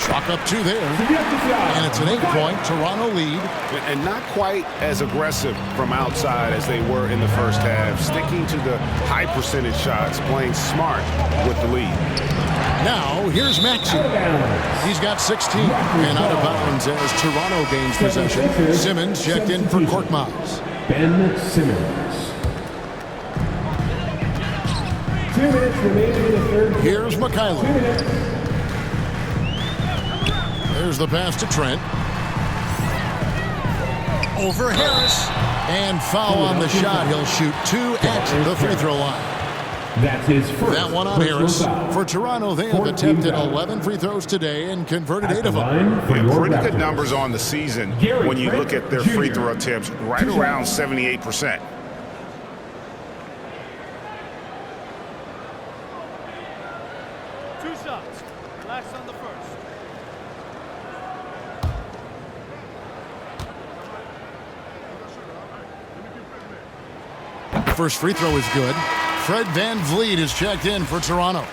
Chalk up 2 there. And it's an 8-point Toronto lead. And not quite as aggressive from outside as they were in the first half. Sticking to the high percentage shots, playing smart with the lead. Now, here's Maxey. He's got 16. And out of bounds as Toronto gains possession. Simmons checked in for Korkmaz. Ben Simmons. 2 minutes remaining in the third. Here's Mikhailuk. There's the pass to Trent. Over Harris. And foul on the shot. He'll shoot 2 at the free throw line. That's his first. That one on Harris. For Toronto, they have attempted 11 free throws today and converted 8 of them. Yeah, pretty good numbers on the season when you look at their free throw attempts, right around 78%. First free throw is good. Fred VanVleet is checked in for Toronto.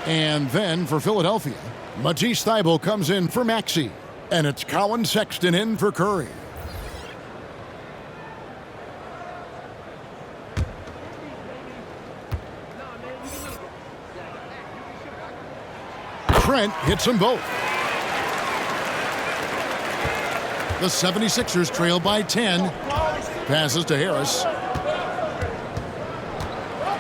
And then for Philadelphia, Matisse Thybulle comes in for Maxey. And it's Colin Sexton in for Curry. Trent hits them both. The 76ers trail by 10. Passes to Harris.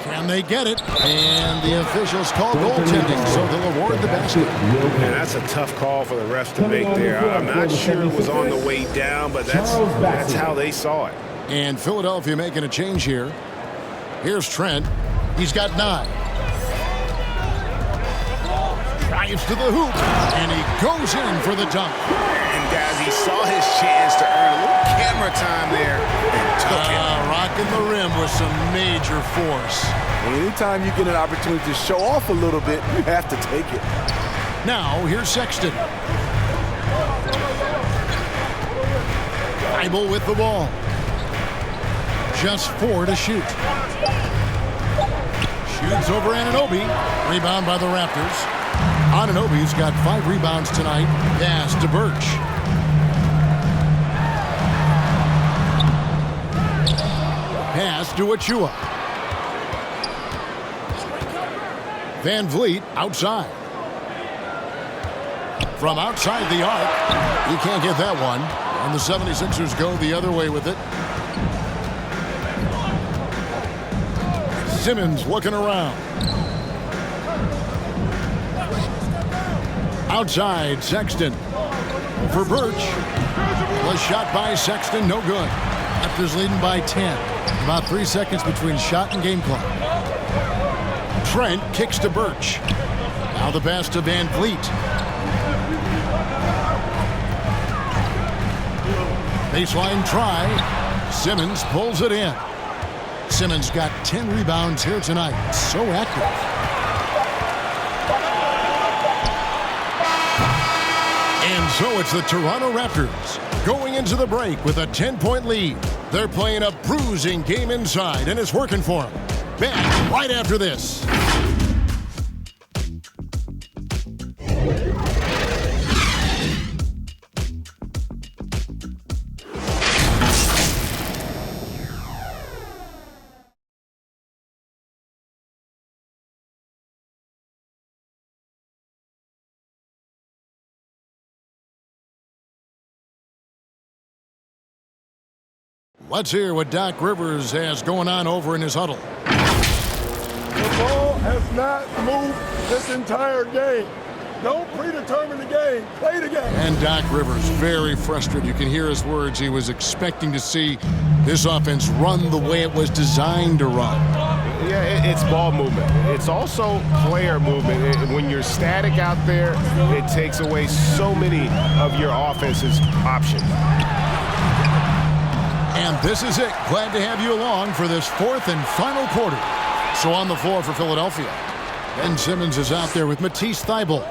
Can they get it? And the officials call goaltending, so they'll award the basket. And that's a tough call for the refs to make there. I'm not sure it was on the way down, but that's how they saw it. And Philadelphia making a change here. Here's Trent. He's got 9. Drives to the hoop, and he goes in for the dunk. And guys, he saw his chance to earn a little camera time there and took it. Rocking the rim with some major force. Anytime you get an opportunity to show off a little bit, you have to take it. Now, here's Sexton. Thybulle with the ball. Just 4 to shoot. Shoots over Anunoby. Rebound by the Raptors. Anunoby's got 5 rebounds tonight. Pass to Birch. Pass to Achua. VanVleet outside. From outside the arc. He can't get that one. And the 76ers go the other way with it. Simmons looking around. Outside, Sexton. For Birch. The shot by Sexton, no good. Raptors leading by 10. About 3 seconds between shot and game clock. Trent kicks to Birch. Now the pass to VanVleet. Baseline try. Simmons pulls it in. Simmons got 10 rebounds here tonight. So active. And so it's the Toronto Raptors going into the break with a 10-point lead. They're playing a bruising game inside, and it's working for them. Back right after this. Let's hear what Doc Rivers has going on over in his huddle. The ball has not moved this entire game. Don't predetermine the game. Play the game. And Doc Rivers very frustrated. You can hear his words. He was expecting to see this offense run the way it was designed to run. Yeah, it's ball movement. It's also player movement. When you're static out there, it takes away so many of your offense's options. And this is it. Glad to have you along for this fourth and final quarter. So on the floor for Philadelphia, Ben Simmons is out there with Matisse Thybulle.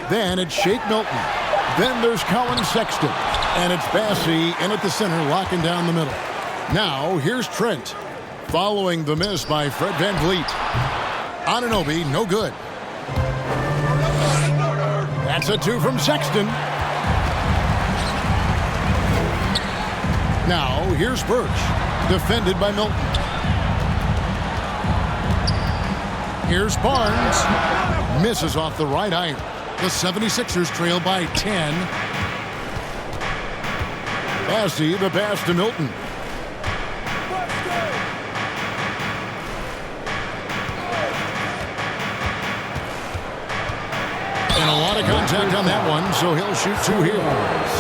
Then it's Shake Milton. Then there's Colin Sexton. And it's Bassey in at the center, locking down the middle. Now, here's Trent. Following the miss by Fred VanVleet. Anunoby, no good. That's a 2 from Sexton. Now, here's Birch. Defended by Milton. Here's Barnes. Misses off the right iron. The 76ers trail by 10. Bassey, the pass to Milton. And a lot of contact on that one, so he'll shoot 2 here.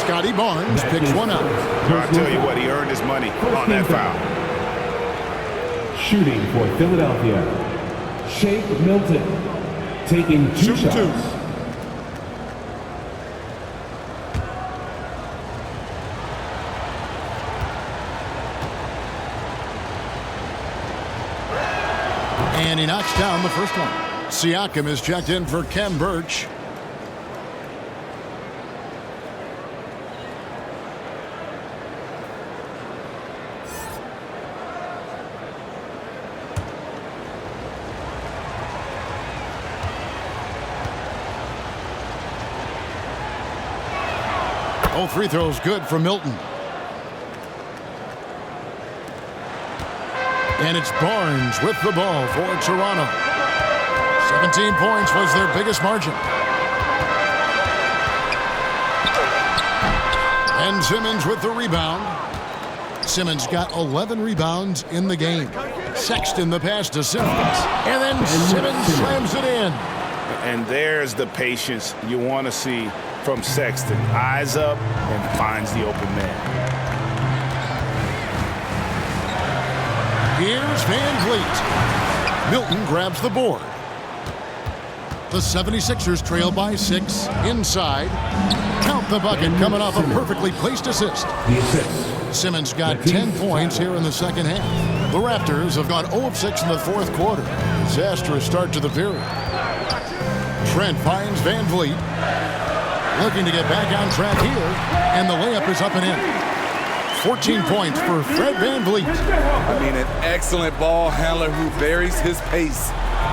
Scotty Barnes picks one out. I'll tell you what, he earned his money on that foul. Shooting for Philadelphia, Shake Milton, taking 2 shots. And he knocks down the first one. Siakam is checked in for Ken Birch. All free throws good for Milton. And it's Barnes with the ball for Toronto. 17 points was their biggest margin. And Simmons with the rebound. Simmons got 11 rebounds in the game. Sexton the pass to Simmons. And then Simmons slams it in. And there's the patience you want to see from Sexton. Eyes up and finds the open man. Here's VanVleet. Milton grabs the board. The 76ers trail by 6 inside. Count the bucket coming off a perfectly placed assist. Simmons got 10 points here in the second half. The Raptors have gone 0 of 6 in the fourth quarter. Disastrous start to the period. Trent finds VanVleet. Looking to get back on track here. And the layup is up and in. 14 points for Fred VanVleet. I mean, an excellent ball handler who varies his pace.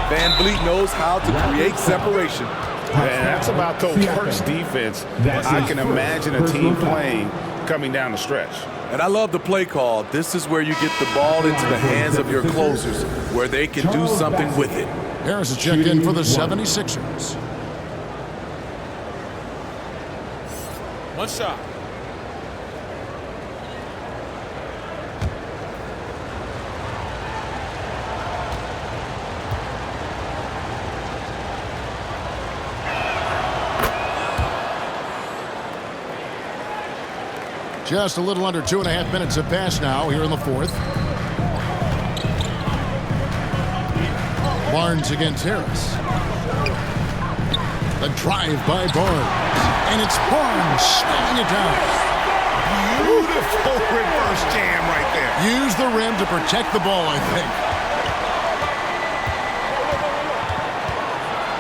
VanVleet knows how to create separation. And that's about the worst defense I can imagine a team playing coming down the stretch. And I love the play call. This is where you get the ball into the hands of your closers, where they can do something with it. Harris is checked in for the 76ers. One shot. Just a little under 2.5 minutes have passed now here in the fourth. Barnes against Harris. The drive by Barnes. And it's Barnes slamming it down. Beautiful reverse jam right there. Use the rim to protect the ball, I think.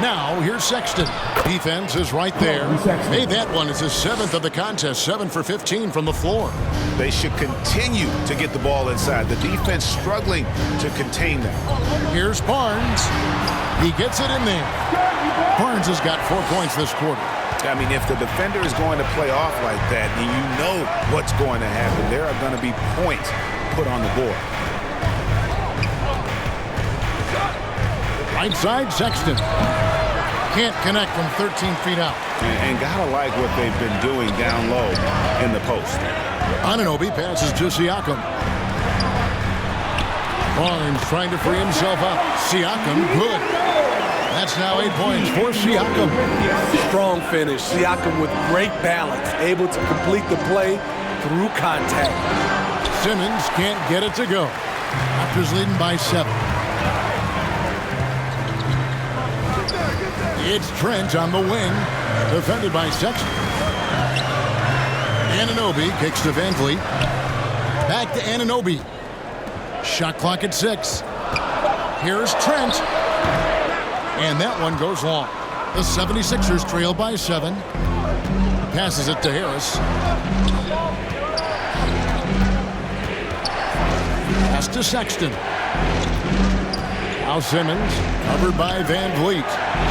Now, here's Sexton. Defense is right there. Made that one. It's his 7th of the contest. 7 for 15 from the floor. They should continue to get the ball inside. The defense struggling to contain them. Here's Barnes. He gets it in there. Barnes has got 4 points this quarter. I mean, if the defender is going to play off like that, then you know what's going to happen. There are going to be points put on the board. Right side, Sexton. Can't connect from 13 feet out. And gotta like what they've been doing down low in the post. Anunoby passes to Siakam. Barnes trying to free himself up. Siakam, good. That's now 8 points for Siakam. Strong finish. Siakam with great balance, able to complete the play through contact. Simmons can't get it to go. Raptors leading by 7. It's Trent on the wing, defended by Sexton. Anunoby kicks to Van Vliet. Back to Anunoby. Shot clock at 6. Here's Trent. And that one goes long. The 76ers trail by 7. Passes it to Harris. Pass to Sexton. Now Simmons, covered by Van Vliet.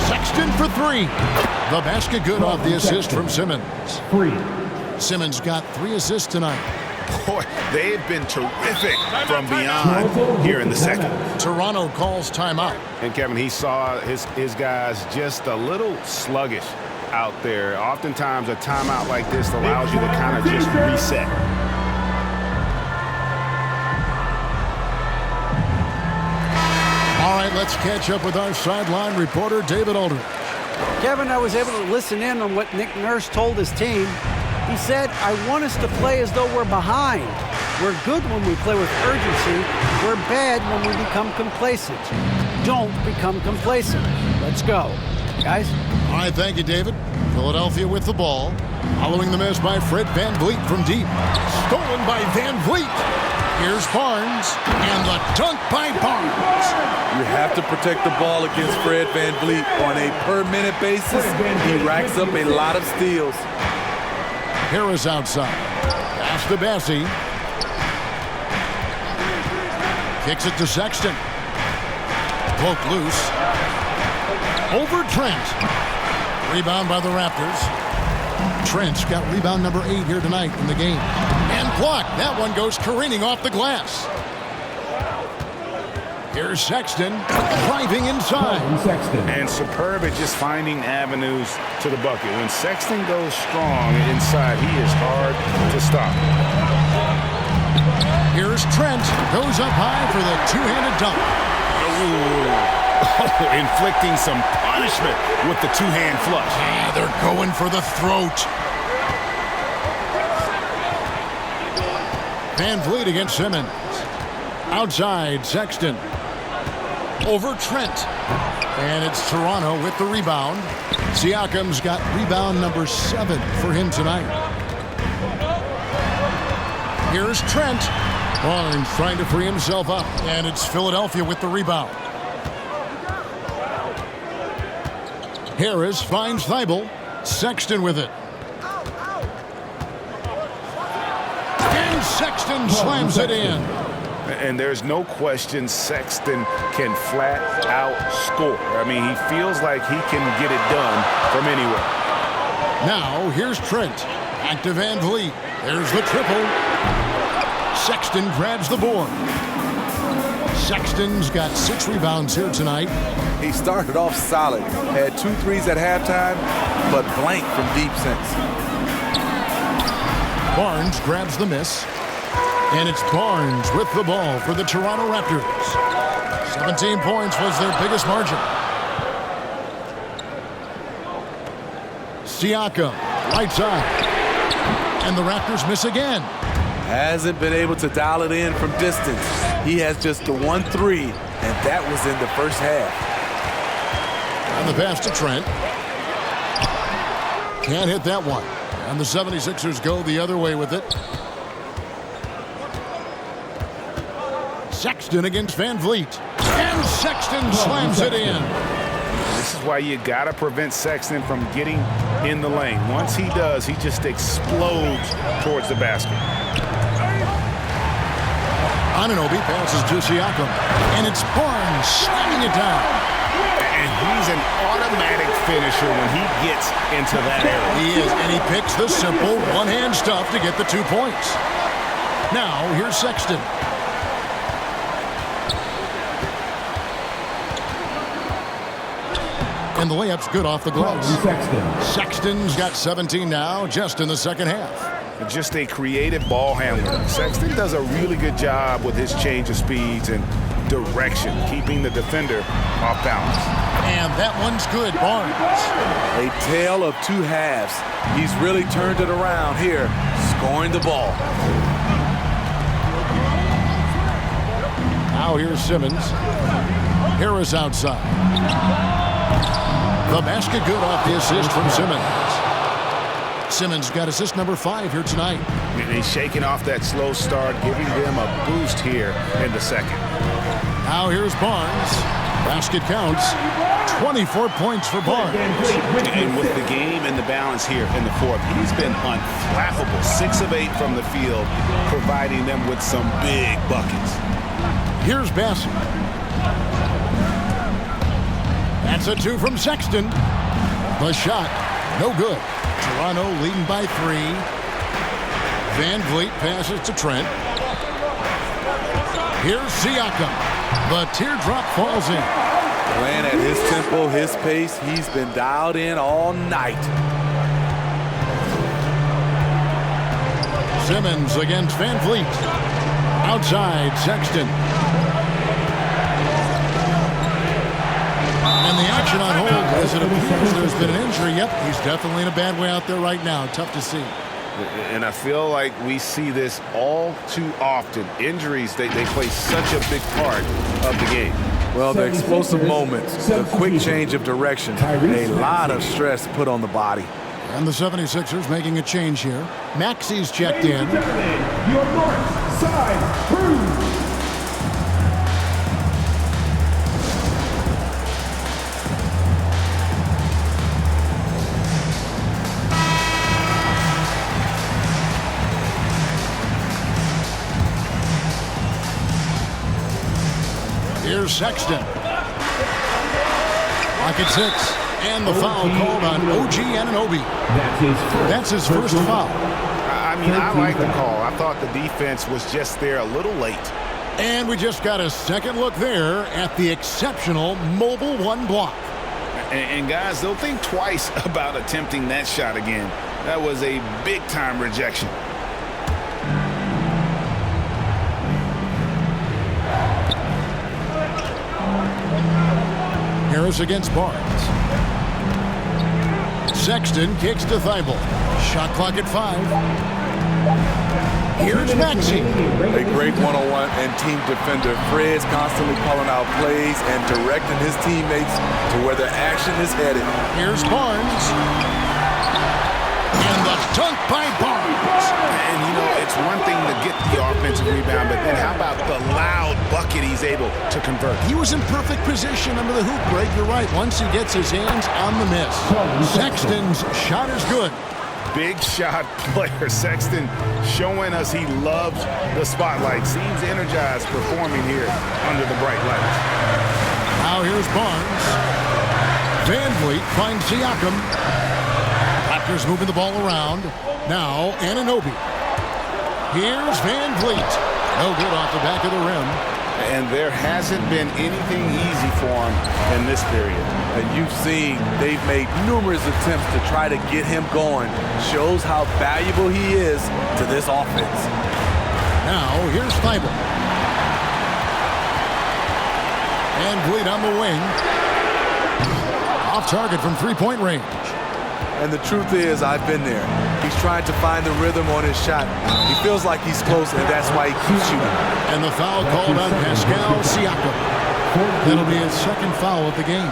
Sexton for 3. The basket good off the assist from Simmons. Simmons got 3 assists tonight. Boy, they have been terrific from beyond here in the second. Toronto calls timeout. And Kevin, he saw his guys just a little sluggish out there. Oftentimes a timeout like this allows you to kind of just reset. All right, let's catch up with our sideline reporter, David Aldridge. Kevin, I was able to listen in on what Nick Nurse told his team. He said, I want us to play as though we're behind. We're good when we play with urgency. We're bad when we become complacent. Don't become complacent. Let's go. Guys? All right, thank you, David. Philadelphia with the ball. Following the miss by Fred Van Vliet from deep. Stolen by Van Vliet. Here's Barnes. And the dunk by Barnes. You have to protect the ball against Fred Van Vliet on a per-minute basis. He racks up a lot of steals. Harris outside. Pass to Bassie. Kicks it to Sexton. Broke loose. Over Trent. Rebound by the Raptors. Trent's got rebound number 8 here tonight in the game. And blocked. That one goes careening off the glass. Here's Sexton driving inside. And superb at just finding avenues to the bucket. When Sexton goes strong inside, he is hard to stop. Here's Trent. Goes up high for the two-handed dunk. Inflicting some punishment with the two-hand flush. Yeah, they're going for the throat. Van Vliet against Simmons. Outside, Sexton. Over Trent. And it's Toronto with the rebound. Siakam's got rebound number 7 for him tonight. Here's Trent. Barnes trying to free himself up. And it's Philadelphia with the rebound. Harris finds Thibault. Sexton with it. And Sexton slams it in. And there's no question Sexton can flat out score. I mean, he feels like he can get it done from anywhere. Now, here's Trent. Back to Van Vliet. There's the triple. Sexton grabs the board. Sexton's got 6 rebounds here tonight. He started off solid. Had 2 threes at halftime, but blank from deep since. Barnes grabs the miss. And it's Barnes with the ball for the Toronto Raptors. 17 points was their biggest margin. Siakam, right side. And the Raptors miss again. Hasn't been able to dial it in from distance. He has just the 1 3, and that was in the first half. And the pass to Trent. Can't hit that one. And the 76ers go the other way with it. Sexton against Van Vliet. And Sexton slams it in. This is why you got to prevent Sexton from getting in the lane. Once he does, he just explodes towards the basket. Anunoby passes to Siakam. And it's Barnes slamming it down. And he's an automatic finisher when he gets into that area. He is, and he picks the simple one-hand stuff to get the 2 points. Now, here's Sexton. And the layup's good off the glass. Sexton's got 17 now, just in the second half. Just a creative ball handler. Sexton does a really good job with his change of speeds and direction, keeping the defender off balance. And that one's good, Barnes. A tale of 2 halves. He's really turned it around here, scoring the ball. Now here's Simmons. Harris outside. The basket good off the assist from Simmons. Simmons got assist number 5 here tonight. And he's shaking off that slow start, giving them a boost here in the second. Now here's Barnes. Basket counts. 24 points for Barnes. And with the game and the balance here in the fourth, he's been unflappable. 6 of 8 from the field, providing them with some big buckets. Here's Bassey. That's a 2 from Sexton. The shot, no good. Toronto leading by 3. Van Vliet passes to Trent. Here's Siakam. The teardrop falls in. Playing at his tempo, his pace. He's been dialed in all night. Simmons against Van Vliet. Outside, Sexton. And the action on hold as it appears there's been an injury. Yep, he's definitely in a bad way out there right now. Tough to see. And I feel like we see this all too often. Injuries, they play such a big part of the game. Well, the explosive moments, the quick change of direction, a lot of stress put on the body. And the 76ers making a change here. Maxi's checked in. Your north side crew. Here's Sexton. Clock at 6. And the foul called on OG Anunoby. That's his first foul. I mean, I like the call. I thought the defense was just there a little late. And we just got a second look there at the exceptional mobile 1 block. And guys, they'll think twice about attempting that shot again. That was a big-time rejection. Harris against Barnes. Sexton kicks to Thibault. Shot clock at 5. Here's Maxey. A great one-on-one and team defender. Fred's constantly calling out plays and directing his teammates to where the action is headed. Here's Barnes. And the dunk by Barnes. And, you know, it's one thing to get the offensive rebound, but then how about the loud bucket he's able to convert? He was in perfect position under the hoop, Greg. You're right. Once he gets his hands on the miss. Sexton's shot is good. Big shot player. Sexton showing us he loves the spotlight. Seems energized performing here under the bright lights. Now here's Barnes. Van Vliet finds Siakam. Raptors moving the ball around. Now Anunoby. Here's Van Vliet. No good off the back of the rim. And there hasn't been anything easy for him in this period. And you've seen they've made numerous attempts to try to get him going. Shows how valuable he is to this offense. Now here's Thibault. Van Vliet on the wing. Off target from three-point range. And the truth is, I've been there. He's trying to find the rhythm on his shot. He feels like he's close, and that's why he keeps shooting. And the foul called on Pascal Siakam. That'll be his second foul of the game.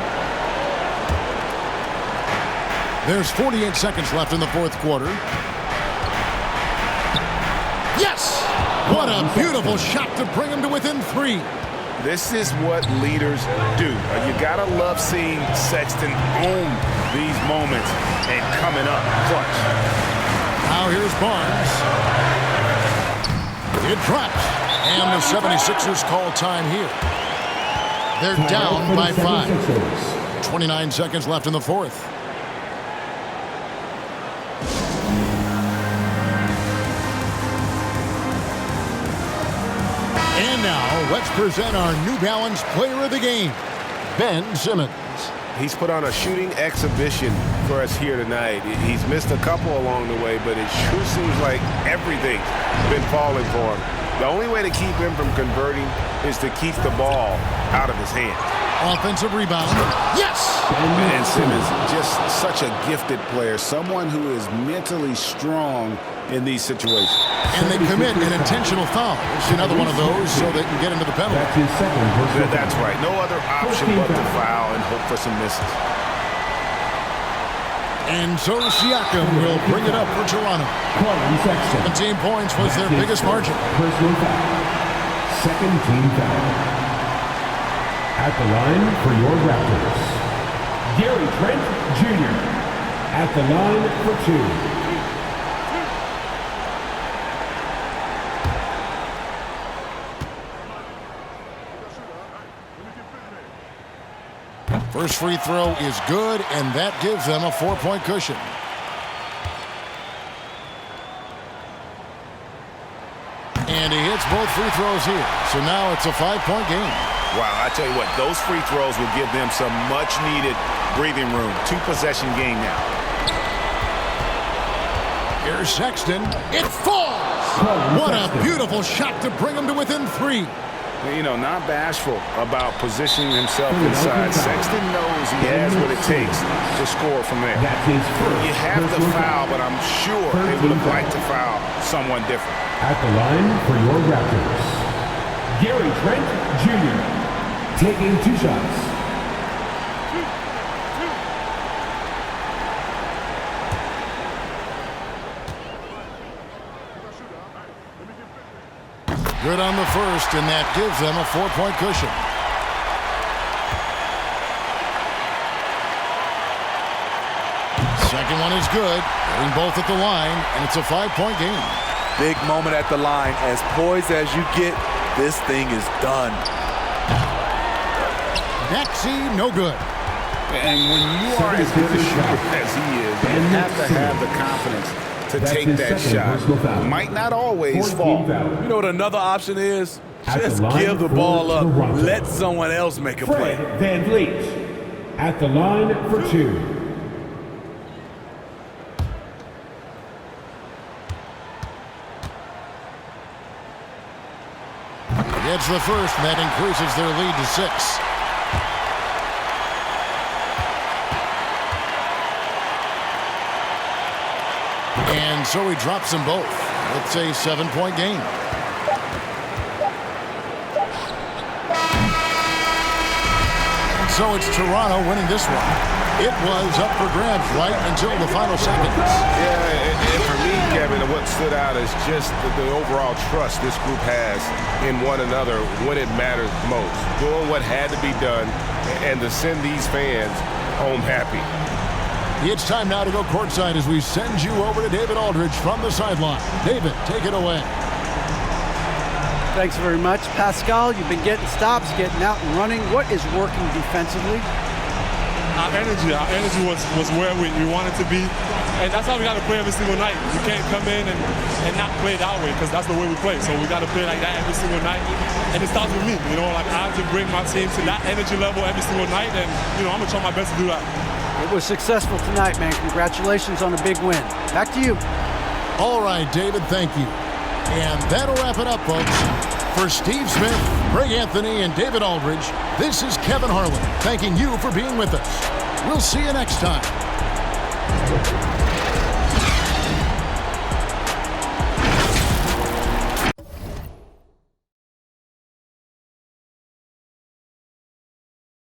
There's 48 seconds left in the fourth quarter. Yes! What a beautiful shot to bring him to within 3. This is what leaders do. You gotta love seeing Sexton own these moments and coming up clutch. Now here's Barnes. It drops. And the 76ers call time here. They're down by 5. 29 seconds left in the fourth. And now, let's present our New Balance player of the game, Ben Simmons. He's put on a shooting exhibition for us here tonight. He's missed a couple along the way, but it sure seems like everything's been falling for him. The only way to keep him from converting is to keep the ball out of his hand. Offensive rebound. Yes! And Simmons, just such a gifted player, someone who is mentally strong in these situations. And they commit an intentional foul. It's another one of those so they can get into the penalty. That's right. No other option but to foul and hope for some misses. And so Siakam will bring it up for Toronto. 17 points was their biggest margin. Personal foul. Second team foul. At the line for your Raptors, Gary Trent Jr. At the line for 2. First free throw is good, and that gives them a 4-point cushion. And he hits both free throws here. So now it's a 5-point game. Wow, I tell you what, those free throws will give them some much-needed breathing room. 2-possession game now. Here's Sexton. It falls! What a beautiful shot to bring him to within 3. You know, not bashful about positioning himself inside. Sexton knows he has what it takes to score from there. You have to foul, but I'm sure they would have liked to foul someone different. At the line for your Raptors, Gary Trent Jr. taking 2 shots. Good on the first, and that gives them a 4-point cushion. Second one is good. Getting both at the line, and it's a 5-point game. Big moment at the line. As poised as you get, this thing is done. Maxey, no good. And when you are as good a shooter as he is, you have to have the confidence to take that shot. Might not always fall. You know what another option is? Just give the ball up. Let someone else make a play. Van Vliet at the line for 2. Gets the first, and that increases their lead to 6. And so he drops them both. It's a 7-point game. And so it's Toronto winning this one. It was up for grabs right until the final seconds. Yeah, and for me, Kevin, what stood out is just the overall trust this group has in one another when it matters most. Doing what had to be done and to send these fans home happy. It's time now to go courtside as we send you over to David Aldridge from the sideline. David, take it away. Thanks very much. Pascal, you've been getting stops, getting out and running. What is working defensively? Our energy was where we wanted to be. And that's how we got to play every single night. You can't come in and not play that way because that's the way we play. So we got to play like that every single night. And it starts with me. You know, like I have to bring my team to that energy level every single night. And, you know, I'm going to try my best to do that. It was successful tonight, man. Congratulations on a big win. Back to you. All right, David, thank you. And that'll wrap it up, folks. For Steve Smith, Greg Anthony, and David Aldridge, this is Kevin Harlan thanking you for being with us. We'll see you next time.